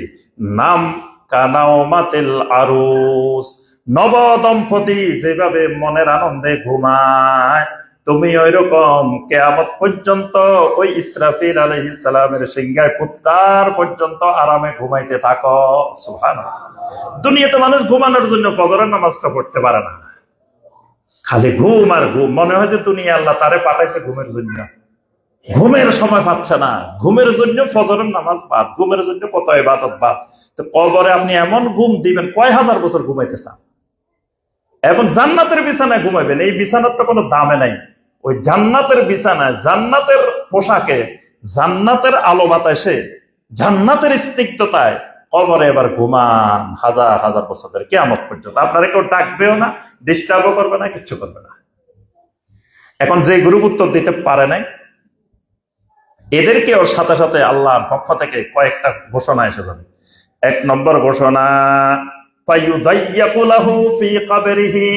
নাম কানাওমাতিল আরুস, নব দম্পতি যেভাবে মনের আনন্দে ঘুমায়, তুমি ওই রকম কিয়ামত পর্যন্ত ওই ইসরাফিল আলাইহিস সালামের সিংহায় ফুৎকার পর্যন্ত আরামে ঘুমাইতে থাকো। সুবহানাল্লাহ। দুনিয়াতে মানুষ ঘুমানোর জন্য ফজরের নামাজটা পড়তে পারে না, খালি ঘুম আর ঘুম। মনে হয় যে দুনিয়া আল্লাহ তারে পাঠাইছে ঘুমের জন্য, ঘুমের সময় পাচ্ছে না। ঘুমের জন্য ফজরের নামাজ বাদ, ঘুমের জন্য কত ইবাদত বাদ। তো কবরে আপনি এমন ঘুম দিবেন, কয় হাজার বছর ঘুমাইতে চান। এখন জান্নাতের বিছানায় ঘুমাইবেন, এই বিছানার তো কোনো দামে নাই। ওই জান্নাতের বিছানায়, জান্নাতের পোশাকে, জান্নাতের আলো বাতাসে, জান্নাতের স্নিগ্ধতায় কবরে এবার ঘুমান হাজার হাজার বছর ধরে, কিয়ামত পর্যন্ত। আপনারা কেউ ডাকবেও না, ডিস্টার্বও করবে না, কিচ্ছু করবে না। এখন যে গ্রুপ উত্তর দিতে পারে নাই, এদেরকে ওর সাথে সাথে আল্লাহর পক্ষ থেকে কয়েকটা ঘোষণা এসে যাবে। 1 নম্বর ঘোষণা, ফায়ুদাইয়াকু লাহু ফি কবরিহি,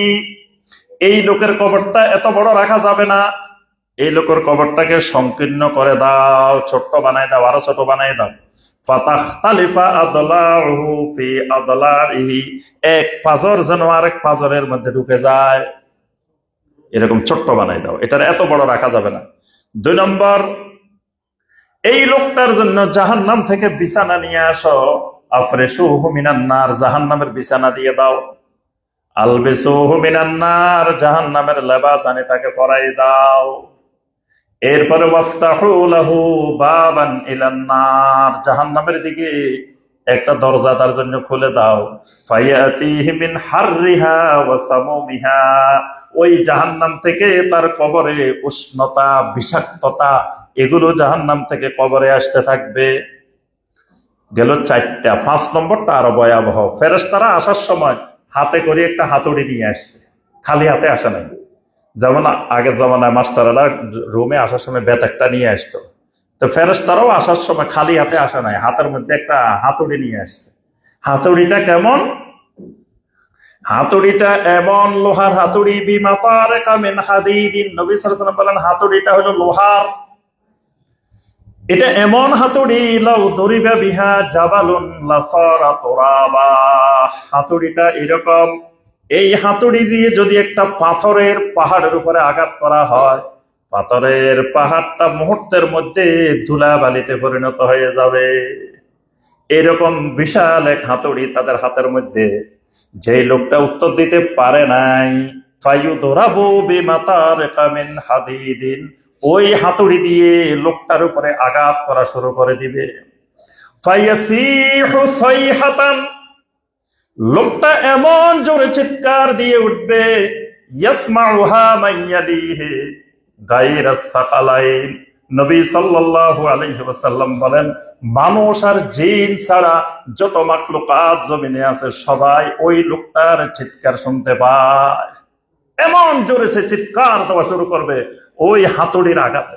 এই লোকের কবরটা এত বড় রাখা যাবে না, এই লোকের কবরটাকে সংকীর্ণ করে দাও, ছোট্ট বানাই দাও, আরো ছোট বানাই দাও। ফাতাখতালিফা আদলাউহু ফি আদলাইহি, এক পাজর যেন আরেক পাজরের মধ্যে ঢুকে যায়, এরকম ছোট্ট বানাই দাও, এটার এত বড় রাখা যাবে না। 2 নম্বর, এই লোকটার জন্য জাহান্নাম থেকে বিছানা নিয়ে আসো, আফরিশুহু মিনান নার, জাহান্নামের বিছানা দিয়ে দাও। আলবিসুহু মিনান নার, জাহান্নামের লেবাস আনি তাকে পরাই দাও। এরপরে ওয়াফতাহু লাহু বাবান ইলান নার, জাহান্নামের দিকে একটা দরজা তার জন্য খুলে দাও। ফায়াতিহি মিন হাররিহা ওয়া সামুমিহা, ওই জাহান্নাম থেকে তার কবরে উষ্ণতা, বিষাক্ততা, এগুলো জাহান্নাম থেকে কবরে আসতে থাকবে। গেল 4টা। 5 নম্বরটা আরো ভয়াবহ। ফেরেশতারা আসার সময় হাতে করে একটা হাতুড়ি নিয়ে আসছে, খালি হাতে আসে নাই। যেমন আগের জমানায় মাস্টাররা রুমে আসার সময় বেত একটা নিয়ে আসতো, তো ফেরেশতারাও আসার সময় খালি হাতে আসে নাই, হাতের মধ্যে একটা হাতুড়ি নিয়ে আসছে। হাতুড়িটা কেমন? হাতুড়িটা এমন লোহার হাতুড়ি, বিমাতারিকা মিন হাদিদিন, নবী সাল্লাল্লাহু আলাইহি ওয়াসাল্লাম বলেন হাতুড়িটা হলো লোহার। এটা এমন হাতুড়ি, লাউ দরিবা বিহা জাবালুন লাসারা তুরাবা, হাতুড়িটা এরকম, এই হাতুড়ি দিয়ে যদি একটা পাথরের পাহাড়ের উপরে আঘাত করা হয়, পাথরের পাহাড়টা মুহূর্তের মধ্যে ধুলাবালিতে পরিণত হয়ে যাবে। এরকম বিশাল এক হাতুড়ি তাদের হাতের মধ্যে। যে লোকটা উত্তর দিতে পারে নাই, ফায়ুদরাবু বিমাতারিকা মিন হাদিদিন, ওই হাতুড়ি দিয়ে লোকটার উপরে আঘাত করা শুরু করে দিবে। ফায়াসিহু সাইহাতান, লোকটা এমন জোরে চিৎকার দিয়ে উঠবে, ইয়াসমাউহা মান ইয়ালিহি গায়রাস সাকালাইন, নবী সাল্লাল্লাহু আলাইহি ওয়াসাল্লাম বলেন, মানুষ আর জিন ছাড়া যত মাখলুকাত জমিনে আছে সবাই ওই লোকটার চিৎকার শুনতে পায়। এমন জোরে সে চিৎকার দেওয়া শুরু করবে ওই হাতুড়ির আঘাতে।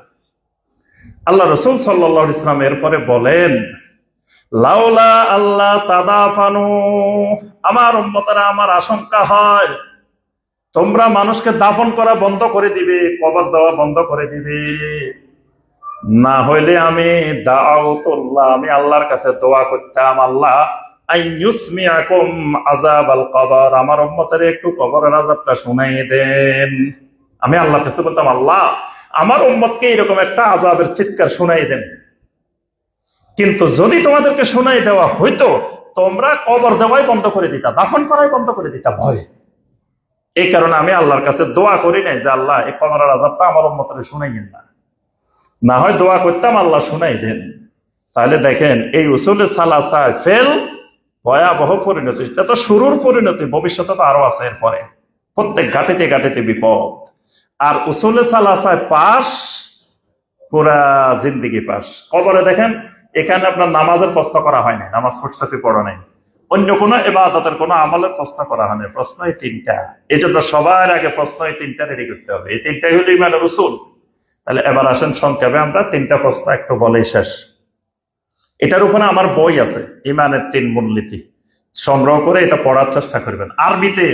আল্লাহ রাসূল সাল্লাল্লাহু আলাইহি ওয়াসাল্লাম এরপরে বলেন, লাউলা আল্লাহ তাদাফানু, আমার উম্মতেরা, আমার আশঙ্কা হয় তোমরা মানুষকে দাফন করা বন্ধ করে দিবে, কবর দেওয়া বন্ধ করে দিবে, না হইলে আমি দাউতুল্লাহ, আমি আল্লাহর কাছে দোয়া করতাম, আল্লাহ আইয়ুসমিআকুম আযাবাল কবর, আমার উম্মতের একটু কবরের আযাবটা শুনাই দেন। আমি আল্লাহর কাছে বলতাম, আল্লাহ আমার উম্মতকে এরকম একটা আযাবের চিৎকার শুনাই দেন। কিন্তু যদি তোমাদেরকে শোনাই দেওয়া হইতো, তোমরা কবর দেওয়াই বন্ধ করে দিতা, দাফন করাই বন্ধ করে দিতা ভয়। এই কারণে আমি আল্লাহর কাছে দোয়া করি নাই যে আল্লাহ এই কবরের আযাবটা আমার উম্মতের শুনাইয়েন না, না হয় দোয়া করতাম আল্লাহ শুনাই দেন। তাহলে দেখেন এই উসুলে সালাসায় ফেল, ভয়াবহ পরিণতি। এটা তো শুরুর পরিণতি, ভবিষ্যতে তো আরো আছে এরপরে, প্রত্যেক ঘাটিতে ঘাটিতে বিপদ। আর উসুলে সালাসায় পাস, পুরা জিন্দিগি পাস। কবরে দেখেন, এখানে আপনার নামাজের প্রশ্ন করা হয় না, নামাজ ফুটসাফি পড়া নাই, অন্য কোনো ইবাদতের কোনো আমলের প্রশ্ন করা হয় না, প্রশ্ন এই 3টা। এই জন্য সবার আগে প্রশ্ন এই 3টা রেডি করতে হবে, এই 3টাই হলো ইমানের উসুল। তাহলে এবার আসেন সংক্ষেপে আমরা 3টা প্রশ্ন একটু বলেই শেষ। এটার উপরে আমার বই আছে, ইমানের 3 মূলনীতি। সংগ্রহ করে এটা পড়ার চেষ্টা করবেন। আরবিতে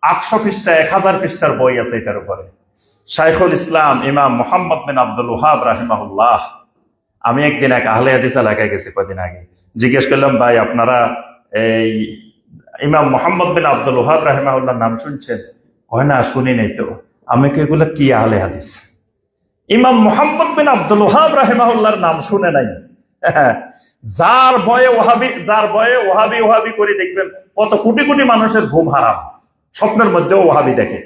800 পৃষ্ঠা 1000 পৃষ্ঠার বই আছে এটার উপরে। শাইখুল ইসলাম ইমাম মোহাম্মদ বিন আব্দুল ওয়াহাব রাহিমাহুল্লাহ। আমি একদিন এক আহলে হাদিস এলাকায় গেছি কদিন আগে, জিজ্ঞেস করলাম, ভাই আপনারা এই ইমাম মোহাম্মদ বিন আব্দুল ওয়াহাব রাহিমাহুল্লাহর নাম শুনছেন? হয় না, শুনি নাই তো। আমি কি এগুলো কি আহলে হাদিস? ইমাম মোহাম্মদ বিন আব্দুল ওয়াহাব রাহিমাহুল্লাহর নাম শুনে নাই? যার ভয়ে ওহাবি ওহাবি করে দেখবেন কত কোটি কোটি মানুষের ঘুম হারাম, স্বপ্নের মধ্যেও ওহাবি দেখে,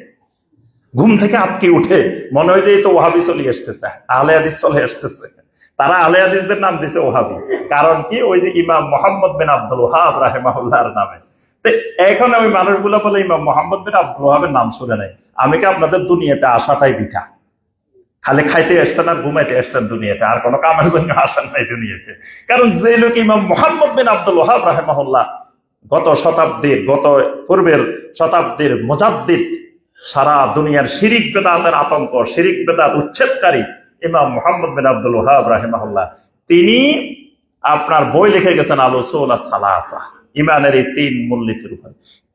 ঘুম থেকে আটকে উঠে মনে হয় যে এই তো ওহাবি চলে আসতেছে, আহলে হাদিস চলে আসতেছে। তারা আহলে হাদিসদের নাম দিছে ওহাবি, কারণ কি ওই যে ইমাম মোহাম্মদ বিন আব্দুল ওয়াহাব রাহিমাহুল্লাহর নামে। তো এখন ওই মানুষগুলো বলে ইমাম মোহাম্মদ বিন আব্দুল ওয়াহাবের নাম শুনে নাই। আমি কি আপনাদের দুনিয়াতে আসাটাই বৃথা? খালি খাইতে আসছেন আর ঘুমাইতে আসছেন দুনিয়াতে, আর কোনো কামের জন্য আসেন নাই দুনিয়াতে। কারণ যে লোক ইমাম মোহাম্মদ বিন আব্দুল ওয়াহাব রাহিমাহুল্লাহ, গত পূর্বের শতাব্দীর মুজাদ্দিদ, সারা দুনিয়ার শিরিক বেদাতের আতঙ্ক, শিরিক বেদাত উচ্ছেদকারী ইমাম মোহাম্মদ বিন আব্দুল ওয়াহাব রাহিমাহুল্লাহ, তিনি আপনার বই লিখে গেছেন আল উসুল আস-সালাসা, ইমানের এই 3 মূলনীতির উপর।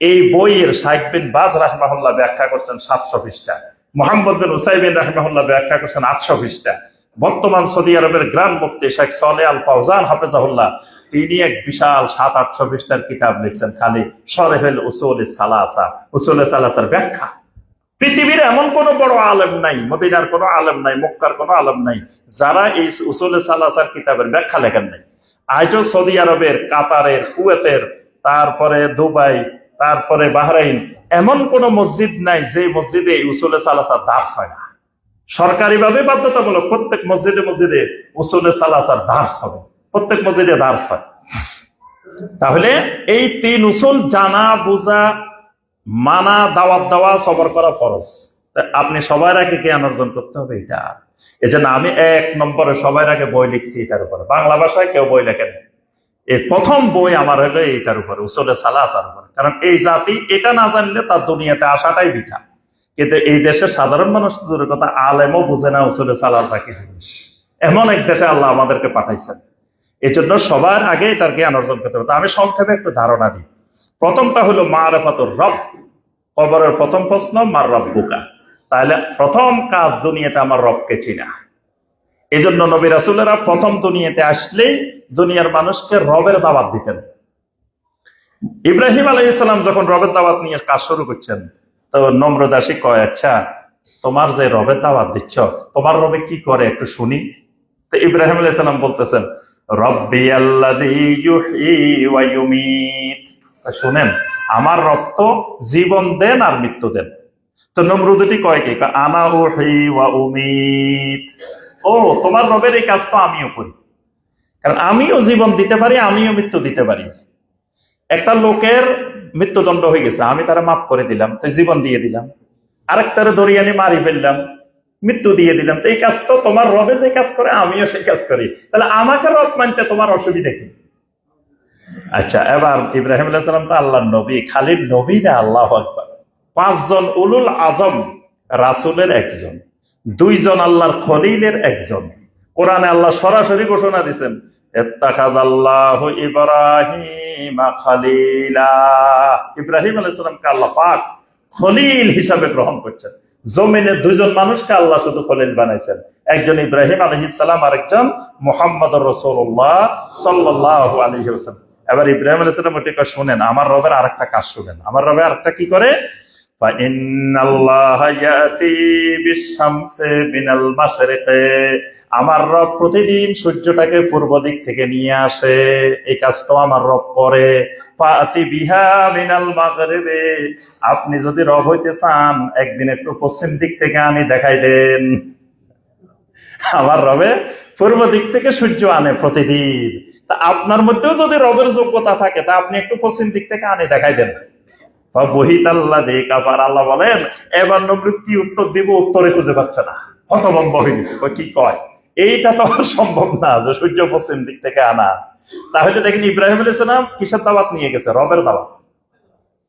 এই বইয়ের শাইখ বিন বাজ রাহিমাহুল্লাহ ব্যাখ্যা করছেন 700 পৃষ্ঠা, মোহাম্মদ বিন উসাইমিন রাহিমাহুল্লাহ ব্যাখ্যা করছেন 800 পৃষ্ঠা। বর্তমান সৌদি আরবের গ্র্যান্ড মুফতি শেখ সালেহ আল ফাওজান হাফেজাহুল্লাহ, তিনি এক বিশাল 700-800 পৃষ্ঠার কিতাব লিখছেন খালি শরহুল উসুল আস-সালাসা, উসুল সালাসার ব্যাখ্যা। পৃথিবীর এমন কোন বড় আলেম নাই, মদিনার কোন আলেম নাই, মক্কার কোন আলেম নাই, যারা এই উসুল সালাসার কিতাবের ব্যাখ্যা লেখেন নাই। আজও সৌদি আরবের, কাতারের, কুয়েতের, তারপরে দুবাই, তারপরে বাহরাইন, এমন কোন মসজিদ নাই যে মসজিদে এই উসুলে সালাসার দার্স হয় না। সরকারিভাবে বাধ্যতামূলক প্রত্যেক মসজিদে উসুলে সালাসার দার্স হবে, প্রত্যেক মসজিদে দার্স হয়। তাহলে এই 3 উসুল জানা, বুঝা, মানা, দাওয়াত দেওয়া, সবর করা ফরজ। আপনি সবার আগে জ্ঞান অর্জন করতে হবে এটা। এজন্য আমি 1 নম্বরে সবার আগে বই লিখছি এটার উপরে। বাংলা ভাষায় কেউ বই লেখেন, এই প্রথম বই আমার হলো এইটার উপরে, উসুলে সালাসার উপরে। কারণ এই জাতি এটা না জানলে তার দুনিয়াতে আসাটাই বৃথা। কিন্তু এই দেশের সাধারণ মানুষ দূরের কথা, আলেমও বুঝে না উসুলে সালাসা কি জিনিস। এমন এক দেশে আল্লাহ আমাদেরকে পাঠাইছেন, এই জন্য সবার আগে এটার জ্ঞান অর্জন করতে হবে। আমি সংক্ষেপে একটু ধারণা দিই। প্রথমটা হলো মারিফাতুর রব। কবরের প্রথম প্রশ্ন, মার রব্বুকা। তাহলে প্রথম কাজ দুনিয়াতে আমার রবকে চিনা। এই জন্য নবী রাসূলেরা প্রথম দুনিয়াতে আসলেই দুনিয়ার মানুষকে রবের দাওয়াত দিতেন। ইব্রাহিম আলাইহিস সালাম যখন রবের দাওয়াত নিয়ে কাজ শুরু করছেন, তো নম্রদাসী কয়, আচ্ছা তোমার যে রবের দাওয়াত দিচ্ছ, তোমার রবে কি করে একটু শুনি। তো ইব্রাহিম আলাইহিস সালাম বলতেছেন, রব্বি আল্লাযী ইউহয়ী ওয়া ইউমীত। শুনেন, আমার রব তো জীবন দেন আর মৃত্যু দেন। তো নমরুদটি কয় কি, আনা উহয়ী ওয়া উমীত। ও, তোমার রবের এই কাজ তো আমিও করি, কারণ আমিও জীবন দিতে পারি, আমিও মৃত্যু দিতে পারি। একটা লোকের মৃত্যুদণ্ড হয়ে গেছে, আমি তারা মাফ করে দিলাম, তো জীবন দিয়ে দিলাম। আরেকটারে দরিয়ানি মারি ফেললাম, মৃত্যু দিয়ে দিলাম। তো এই কাজ তো তোমার রবে যে কাজ করে, আমিও সেই কাজ করি। তাহলে আমাকে রব মানতে তোমার অসুবিধা কি? আচ্ছা, এবার ইব্রাহিম আলাইহিস সালাম তো আল্লাহর নবী, খালি নবী না, আল্লাহু আকবার। 5 জন উলুল আজম রাসূলের একজন, 2 জন আল্লাহর খলিলের একজন। কোরআনে আল্লাহ সরাসরি ঘোষণা দিয়েছেন, ইত্তাখাযাল্লাহু ইব্রাহিমা খলিলা। ইব্রাহিম আলাইহিস সালামকে আল্লাহ পাক খলিল হিসাবে গ্রহণ করছেন। জমিনে 2 জন মানুষকে আল্লাহ শুধু খলিল বানাইছেন, একজন ইব্রাহিম আলাইহিস সালাম, আরেকজন মুহাম্মদুর রাসূলুল্লাহ সাল্লাল্লাহু আলাইহি ওয়াসাল্লাম। এবার ইব্রাহিম আলাইহিস সালাম ওটা শুনেন, আমার রবের আরেকটা কাজ শুনেন। আমার রবে আরেকটা কি করে, আমার রব প্রতিদিন সূর্যটাকে পূর্ব দিক থেকে নিয়ে আসে, এই কাজটাও আমার রব করে। আপনি যদি রব হইতে চান, একদিন একটু পশ্চিম দিক থেকে আনি দেখাই দেন। আমার রবে পূর্ব দিক থেকে সূর্য আনে প্রতিদিন। তা আপনার মধ্যেও যদি রবের যোগ্যতা থাকে, তা আপনি একটু পশ্চিম দিক থেকে আনি দেখাই দেন। আল্লাহ বলেন, এবার নমরুদ কি উত্তর দিব, উত্তরে খুঁজে পাচ্ছে না, হতভম্ব হয়ে গেছে। কি কয়, এইটা তো সম্ভব না যে সূর্য পশ্চিম দিক থেকে আনা। তাহলে দেখেন ইব্রাহিম আলাইহিস সালাম কিসের দাওয়াত নিয়ে গেছে, রবের দাওয়াত,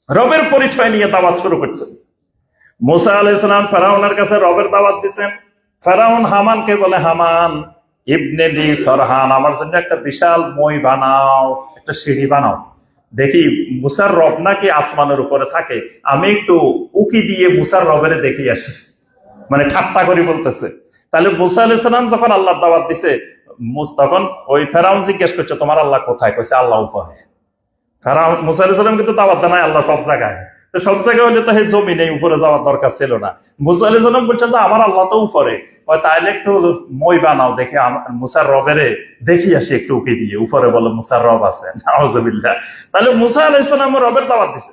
রবের পরিচয় নিয়ে দাওয়াত শুরু করছেন। মুসা আলাইহিস সালাম ফেরাউনের কাছে রবের দাওয়াত দিচ্ছেন। ফেরাউন হামানকে বলে, হামান ইবনে লি সরহান, আমার জন্য একটা বিশাল মই বানাও, একটা সিঁড়ি বানাও। দেখি মুসার রব নাকি আসমানের উপরে থাকে, আমি একটু উকি দিয়ে মুসার রবের দেখি আসি। মানে ঠাট্টা করে বলতেছে। তাহলে মুসা আলাইহিস সালাম যখন আল্লাহর দাওয়াত দিছে, তখন ওই ফেরাউন জিজ্ঞেস করছে তোমার আল্লাহ কোথায়? কইছে আল্লাহ উপরে। ফেরাউন মুসা আলাইহিস সালাম কিন্তু দাওয়াত দেয় নাই আল্লাহ সব জায়গায়। তো সব জায়গায় হলে তো এই জমিনে উপরে যাওয়ার দরকার ছিল না। মুসা আলাইহিস সালাম বলছেন যে আমার আল্লাহ তো উপরে, তাইলে একটু মই বানাও, দেখে মুসার রবেরে দেখি আসি একটু উকি দিয়ে। উপরে বলে মুসার রব আছে, নাউজুবিল্লাহ। তাহলে মুসা আলাইহিস সালাম রবের দাওয়াত দিছে।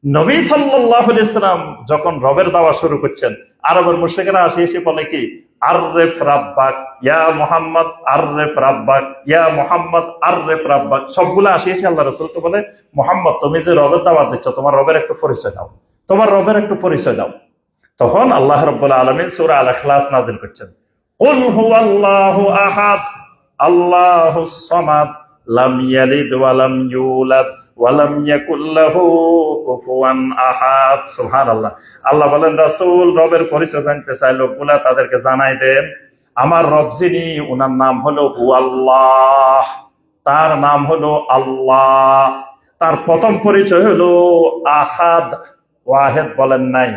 নবী সাল্লাল্লাহু আলাইহি সাল্লাম যখন রবের দাওয়া শুরু করছেন, আরবের মুশরিকরা এসে বলে কি আররেফ রাব্বাক ইয়া মুহাম্মদ, আররেফ রাব্বাক ইয়া মুহাম্মদ, আররেফ রাব্বাক। সবগুলা এসে আল্লাহ রাসূলকে বলে মুহাম্মদ তুমি যে রবের দাওয়াত দিচ্ছ, তোমার রবের একটু পরিচয় দাও, তোমার রবের একটু পরিচয় দাও। তখন আল্লাহ রাব্বুল আলামিন সূরা আল ইখলাস নাযিল করছেন, কুল হুয়াল্লাহু আহাদ আল্লাহুস সামাদ লাম ইয়ালিদ ওয়া লাম ইউলাদ ওয়া লাম ইয়াকুল লাহু কুফুয়ান আহাদ। সুবহানাল্লাহ। আল্লাহ বলেন রাসূল রবের পরিচয় জানতে চাই লোকগুলা তাদেরকে জানাই দেন আমার রব যিনি, ওনার নাম হলো হুয়াল্লাহ, তার নাম হলো আল্লাহ। তার প্রথম পরিচয় হলো আহাদ, ওয়াহেদ বলেন নাই,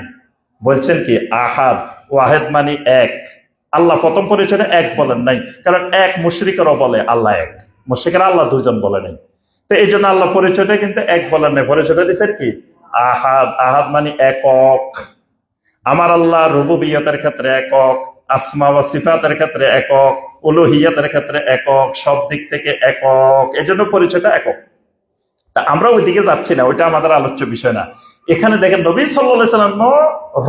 বলছেন কি আহাদ। ওয়াহেদ মানে এক। আল্লাহ প্রথম পরিচয়টা এক বলেন নাই, কারণ এক মুশরিকেরও বলে আল্লাহ এক, মুশরিকেরা আল্লাহ দুইজন বলে নাই। তো এই জন্য আল্লাহ পরিচয়টা কিন্তু এক বলেন নাই, পরিচয়টা দিচ্ছেন কি আহাদ। আহাদ মানে একক। আমার আল্লাহ রুবুবিয়তের ক্ষেত্রে একক, আসমা ওয়া সিফাতের ক্ষেত্রে একক, উলুহিয়াতের ক্ষেত্রে একক, সব দিক থেকে একক, এই জন্য পরিচয়টা একক। তা আমরা ওইদিকে যাচ্ছি না, ওইটা আমাদের আলোচ্য বিষয় না। এখানে দেখেন নবী সাল্লাল্লাহু আলাইহি ওয়াসাল্লাম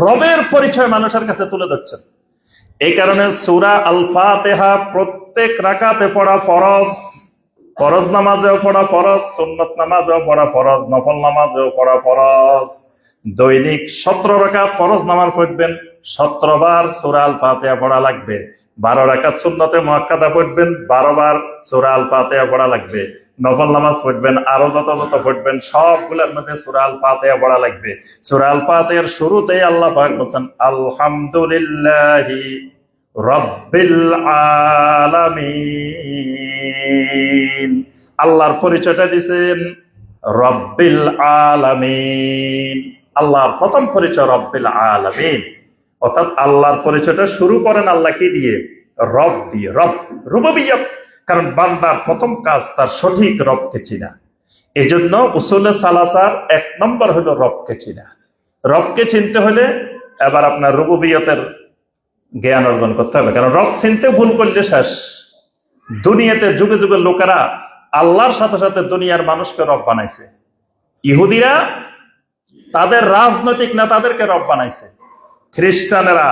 রবের পরিচয় মানুষের কাছে তুলে ধরছেন। এই কারণে সূরা আল ফাতিহা প্রত্যেক রাকাতে পড়া ফরজ, ফরজ নামাজেও পড়া ফরজ, সুন্নত নামাজেও পড়া ফরজ, নফল নামাজেও পড়া ফরজ। দৈনিক 17 রাকাত ফরজ নামাজ পড়বেন, 17 বার সূরা আল ফাতিহা পড়া লাগবে। 12 রাকাত সুন্নতে মুআক্কাদা পড়বেন, 12 বার সূরা আল ফাতিহা পড়া লাগবে। নফল নামাজ পড়বেন, আরো যত পড়বেন সবগুলোর মধ্যে সূরা আল ফাতিহা পড়া লাগবে। সূরা আল ফাতিহার শুরুতেই আল্লাহ পাক বলেন আলহামদুলিল্লাহি রাব্বিল আলামিন। আল্লাহর পরিচয়টা দিয়েছেন রব্বিল আলামিন। আল্লাহর প্রথম পরিচয় রব্বিল আলামিন, অর্থাৎ আল্লাহর পরিচয়টা শুরু করেন আল্লাহ কি দিয়ে? রব দিয়ে। রব রুবুবিয়্যাত, কারণ বান্দার প্রথম কাজ তার সঠিক রবকে চিনা। এই জন্য উসুলে সালাসার 1 নম্বর হলো রবকে চিনা। রবকে চিনতে হলে এবার আপনার রুবুবিয়তের জ্ঞান অর্জন করতে হবে, কারণ রব চিনতে ভুল করলে শেষ। দুনিয়াতে যুগে যুগে লোকেরা আল্লাহর সাথে সাথে দুনিয়ার মানুষকে রব বানাইছে। ইহুদিরা তাদের রাজনৈতিক নেতাদেরকে রব বানাইছে, খ্রিস্টানেরা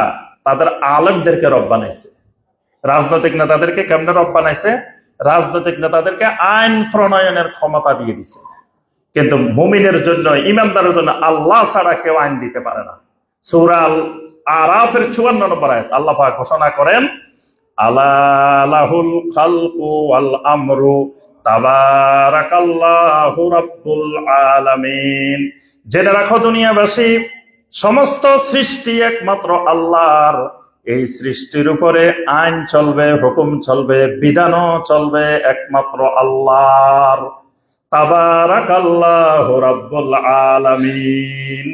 তাদের আলেমদেরকে রব বানাইছে। রাজনৈতিক নেতাদেরকে কেমনে রব বানাইছে? রাজনৈতিক নেতাদেরকে আইন প্রণয়নের ক্ষমতা দিয়ে দিছে, কিন্তু মুমিনের জন্য, ইমানদারের জন্য আল্লাহ ছাড়া কেউ আইন দিতে পারে না। সূরা আল আরাফের 54 নম্বর আয়াত আল্লাহ পাক ঘোষণা করেন আলা লাহুল খালকু ওয়াল আমরু তাবারাকাল্লাহু রাব্বুল আলামিন। জেনে রাখো দুনিয়াবাসী, সমস্ত সৃষ্টি একমাত্র আল্লাহর। এই সৃষ্টির উপরে আইন চলবে, হুকুম চলবে, বিধানও চলবে একমাত্র আল্লাহর। তাবারাকাল্লাহু রাব্বুল আলামিন,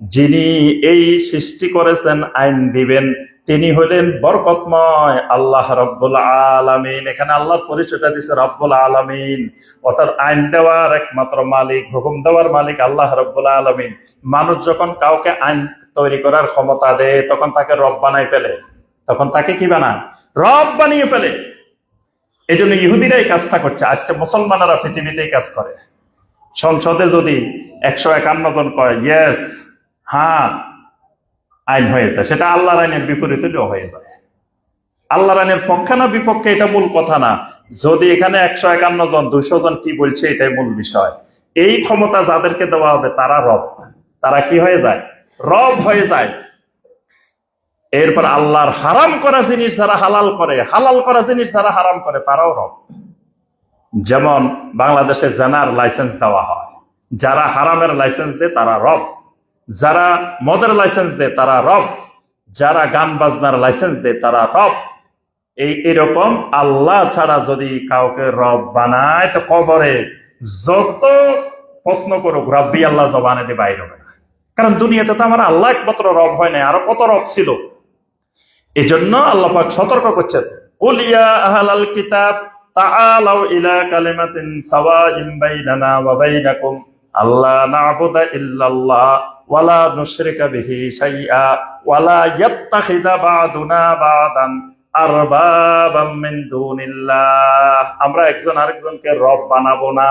যিনি এই সৃষ্টি করেছেন, আইন দিবেন, তিনি হলেন বরকতময় আল্লাহ রাব্বুল আলামিন। এখানে আল্লাহর পরিচয়টা দিয়েছে রাব্বুল আলামিন, অর্থাৎ আইন দেওয়ার একমাত্র মালিক, হুকুম দেওয়ার মালিক আল্লাহ রাব্বুল আলামিন। মানুষ যখন কাউকে আইন তৈরি করার ক্ষমতা দেয়, তখন তাকে রব বানাই ফেলে, তখন তাকে কি বানায়? রব বানিয়ে ফেলে। এই জন্য ইহুদিরা এই কাজটা করছে, আজকে মুসলমানেরা পৃথিবীতে এই কাজ করে। সংসদে যদি 151 জন কয় ইয়েস, হ্যাঁ, আইন হয়ে যায়, সেটা আল্লাহর আইনের বিপরীত হলেও হয়ে যায়। আল্লাহর আইনের পক্ষে না বিপক্ষে এটা মূল কথা না, যদি এখানে 151 জন 200 জন কি বলছে এটাই মূল বিষয়। এই ক্ষমতা যাদেরকে দেওয়া হবে তারা রব, তারা কি হয়ে যায়? রব হয়ে যায়। এরপর আল্লাহর হারাম করা জিনিস যারা হালাল করে, হালাল করা জিনিস যারা হারাম করে, তারাও রব। যেমন বাংলাদেশে জেনার লাইসেন্স দেওয়া হয়, যারা হারামের লাইসেন্স দেয় তারা রব, যারা মদের লাইসেন্স দেয় তারা রব, যারা গান বাজনার লাইসেন্স দেয় তারা রব। এরকম আল্লাহ ছাড়া যদি কাউকে রব বানায় তো কবরে যত প্রশ্ন করুক রব্বি আল্লাহ জবানে দিয়ে বাইর হবে না। কারণ দুনিয়াতে তো আমার আল্লাহ একমাত্র রব হয় নাই, আরো কত রব ছিল। এই জন্য আল্লাহ পাক সতর্ক করছেন, কুল ইয়া আহলাল কিতাব তাআলাউ ইলা কালিমাতিন সাওয়াইন বাইনানা ওয়া বাইনাকুম আল্লা না'বুদা ইল্লাল্লাহ ওয়া লা নুশরিকা বিহি শাইআ ওয়া লা ইয়াত্তাখিযা বা'দুনা বা'দান আরবাবাম মিন দুনিল্লাহ। আমরা একজন আরেকজনকে রব বানাবো না।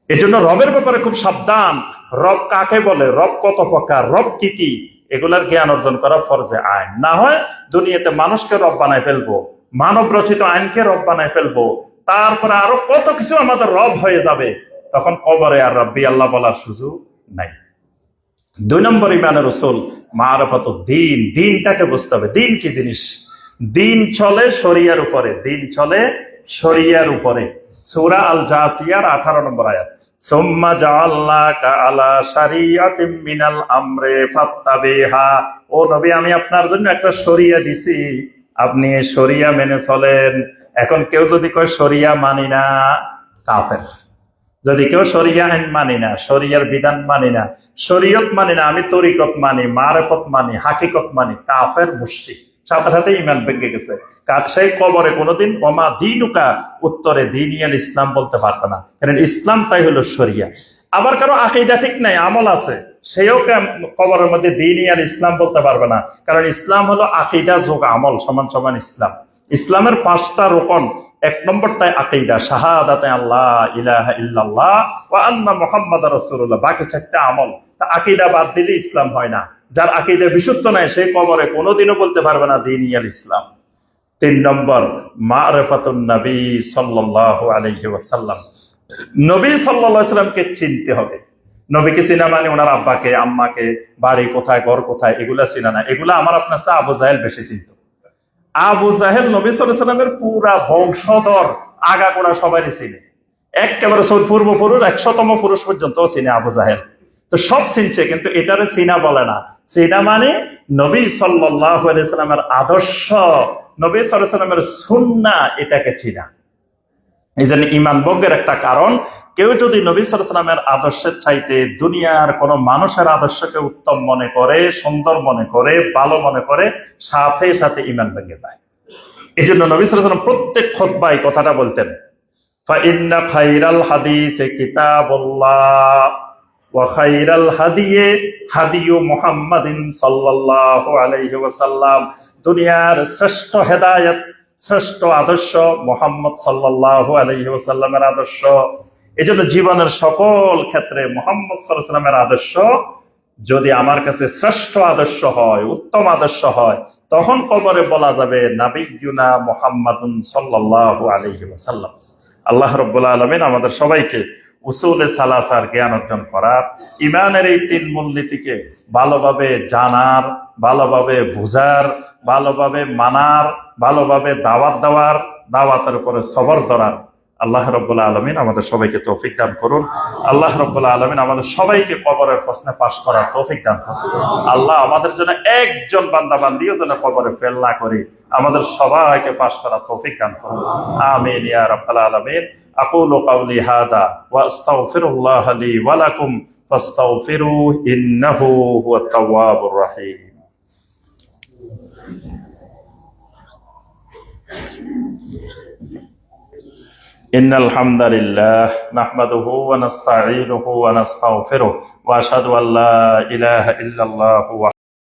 এজন্য রবের ব্যাপারে খুব সাবধান। রব কাকে বলে, রব কত প্রকার, রব কি কি, এগুলার জ্ঞান অর্জন করা ফরজে আইন। না হয় দুনিয়াতে মানুষকে রব বানায় ফেলবো, মানব রচিত আইনকে রব বানায় ফেলবো, তারপরে আরো কত কিছু আমাদের রব হয়ে যাবে, তখন কবরে আর রব্বি আল্লাহ বলার সুযোগ নাই। 2 নম্বর ইমানের উসুল মারিফাতুদ দ্বীন। দ্বীনটাকে বুঝতে হবে। দ্বীন কি জিনিস? দ্বীন চলে শরিয়ার উপরে, দ্বীন চলে শরিয়ার উপরে। সূরা আল জাসিয়ার 18 নম্বর আয়াত, সুম্মা জাআলনাকা আলা শারিআতিম মিনাল আমরি ফাত্তাবিহা। ও নবী, আমি আপনার জন্য একটা শরিয়া দিছি, আপনি এই শরিয়া মেনে চলেন। এখন কেউ যদি কয় শরিয়া মানি না, কাফের। যদি কেউ শরিয়া আইন মানি না, শরিয়ার বিধান মানি না, শরীয়ত মানি না, আমি তরিকত মানি, মারিফত মানি, হাকিকত মানি, কাফের, মুশরিক, সাথে সাথে ঈমান ভেঙে গেছে। সেই কবরে কোনোদিন ওমা দীনুকা উত্তরে দীনিয়াল ইসলাম বলতে পারবে না, কারণ ইসলামটাই হলো শরিয়া। আবার কারো আকীদা ঠিক নাই, আমল আছে, সেও কবরের মধ্যে দীনিয়াল ইসলাম বলতে পারবে না, কারণ ইসলাম হলো আকীদা যোগ আমল সমান সমান ইসলাম। ইসলামের 5টা রোকন, 1 নম্বরটাই আকীদা, শাহাদাতে আল্লাহ ইলাহা ইল্লাল্লাহ ওয়া আন্না মুহাম্মাদুর রাসূলুল্লাহ। বাকি 4টা আমল। তা আকীদা বাদ দিলে ইসলাম হয় না। যার আকীদা বিশুদ্ধ নাই সে কবরে কোনোদিনও বলতে পারবে না দীনিয়াল ইসলাম। 3 নম্বর মারিফাতুন নবী সাল্লাল্লাহু আলাইহি ওয়াসাল্লাম। নবী সাল্লাল্লাহু আলাইহি ওয়াসাল্লামকে চিনতে হবে। নবীকে চিনা মানে ওনার আব্বাকে, আম্মাকে, বাড়ি কোথায়, ঘর কোথায়, এগুলা চিনা না। এগুলা আমার আপনার চেয়ে আবু জাহেল বেশি চিনত। আবু জাহেল নবী সাল্লাল্লাহু আলাইহি ওয়াসাল্লামের পুরা বংশধর আগাগোড়া সবাই চিনে, একেবারে পূর্বপুরুষ 100তম পুরুষ পর্যন্ত চিনে আবু জাহেল। তো সব চিনছে, কিন্তু এটারে চিনা বলে না। চিনা মানে নবী সাল্লাল্লাহু আলাইহি ওয়াসাল্লামের আদর্শ, নবী সাল্লাল্লাহু আলাইহি ওয়াসাল্লামের সুন্নাহ, এটাকে চিনা। এই জন্য ঈমান ভঙ্গের একটা কারণ, কেউ যদি নবী সাল্লাল্লাহু আলাইহি ওয়াসাল্লামের আদর্শের চাইতে দুনিয়ার কোন মানুষের আদর্শকে উত্তম মনে করে, সুন্দর মনে করে, ভালো মনে করে, সাথে সাথে ঈমান ভেঙে যায়। এই জন্য নবী সাল্লাল্লাহু আলাইহি ওয়াসাল্লাম প্রত্যেক খুতবায় কথাটা বলতেন, ফাইন্না খাইরাল হাদিসে কিতাবুল্লাহ ওয়া খাইরাল হাদিয়ে হাদিয়ু মুহাম্মাদিন সাল্লাল্লাহু আলাইহি ওয়াসাল্লাম। দুনিয়ার শ্রেষ্ঠ হেদায়েত, শ্রেষ্ঠ আদর্শ মুহাম্মদ সাল্লাল্লাহু আলাইহি ওয়াসাল্লামের আদর্শ। এজন্য জীবনের সকল ক্ষেত্রে মুহাম্মদ সাল্লাল্লাহু আলাইহি ওয়াসাল্লামের আদর্শ যদি আমার কাছে শ্রেষ্ঠ আদর্শ হয়, উত্তম আদর্শ হয়, তখন কবরে বলা যাবে নাবিয়ুনা মুহাম্মাদুন সাল্লাল্লাহু আলাইহি ওয়াসাল্লাম। আল্লাহ রাব্বুল আলামিন আমাদের সবাইকে উসুলে সালাসার জ্ঞান অর্জন করার, ইমানের এই 3 মূলনীতিকে ভালোভাবে জানার, ভালোভাবে বুঝার, ভালোভাবে মানার, ভালোভাবে দাওয়াত দেওয়ার, দাওয়াতের উপরে সবর ধরার আল্লাহ রাব্বুল আলামিন আমাদের সবাইকে তৌফিক দান করুন। আল্লাহ রাব্বুল আলামিন আমাদের সবাইকে কবরের প্রশ্নে পাশ করার তৌফিক দান করুন। আল্লাহ আমাদের জন্য একজন বান্দা বান্দিও যেন কবরে ফেল না করে, আমাদের সবাইকে পাশ করার তৌফিক দান করুন। আমিন ইয়া রাব্বাল আলামিন। আকুলু কাওলি হাদা ওয়া আস্তাগফিরুল্লাহ লি ওয়া লাকুম ফাস্তাগফিরুহু ইন্নাহু হুয়াত তাওয়াবুর রহিম। إن الحمد لله نحمده ونستعينه ونستغفره وأشهد أن لا إله إلا الله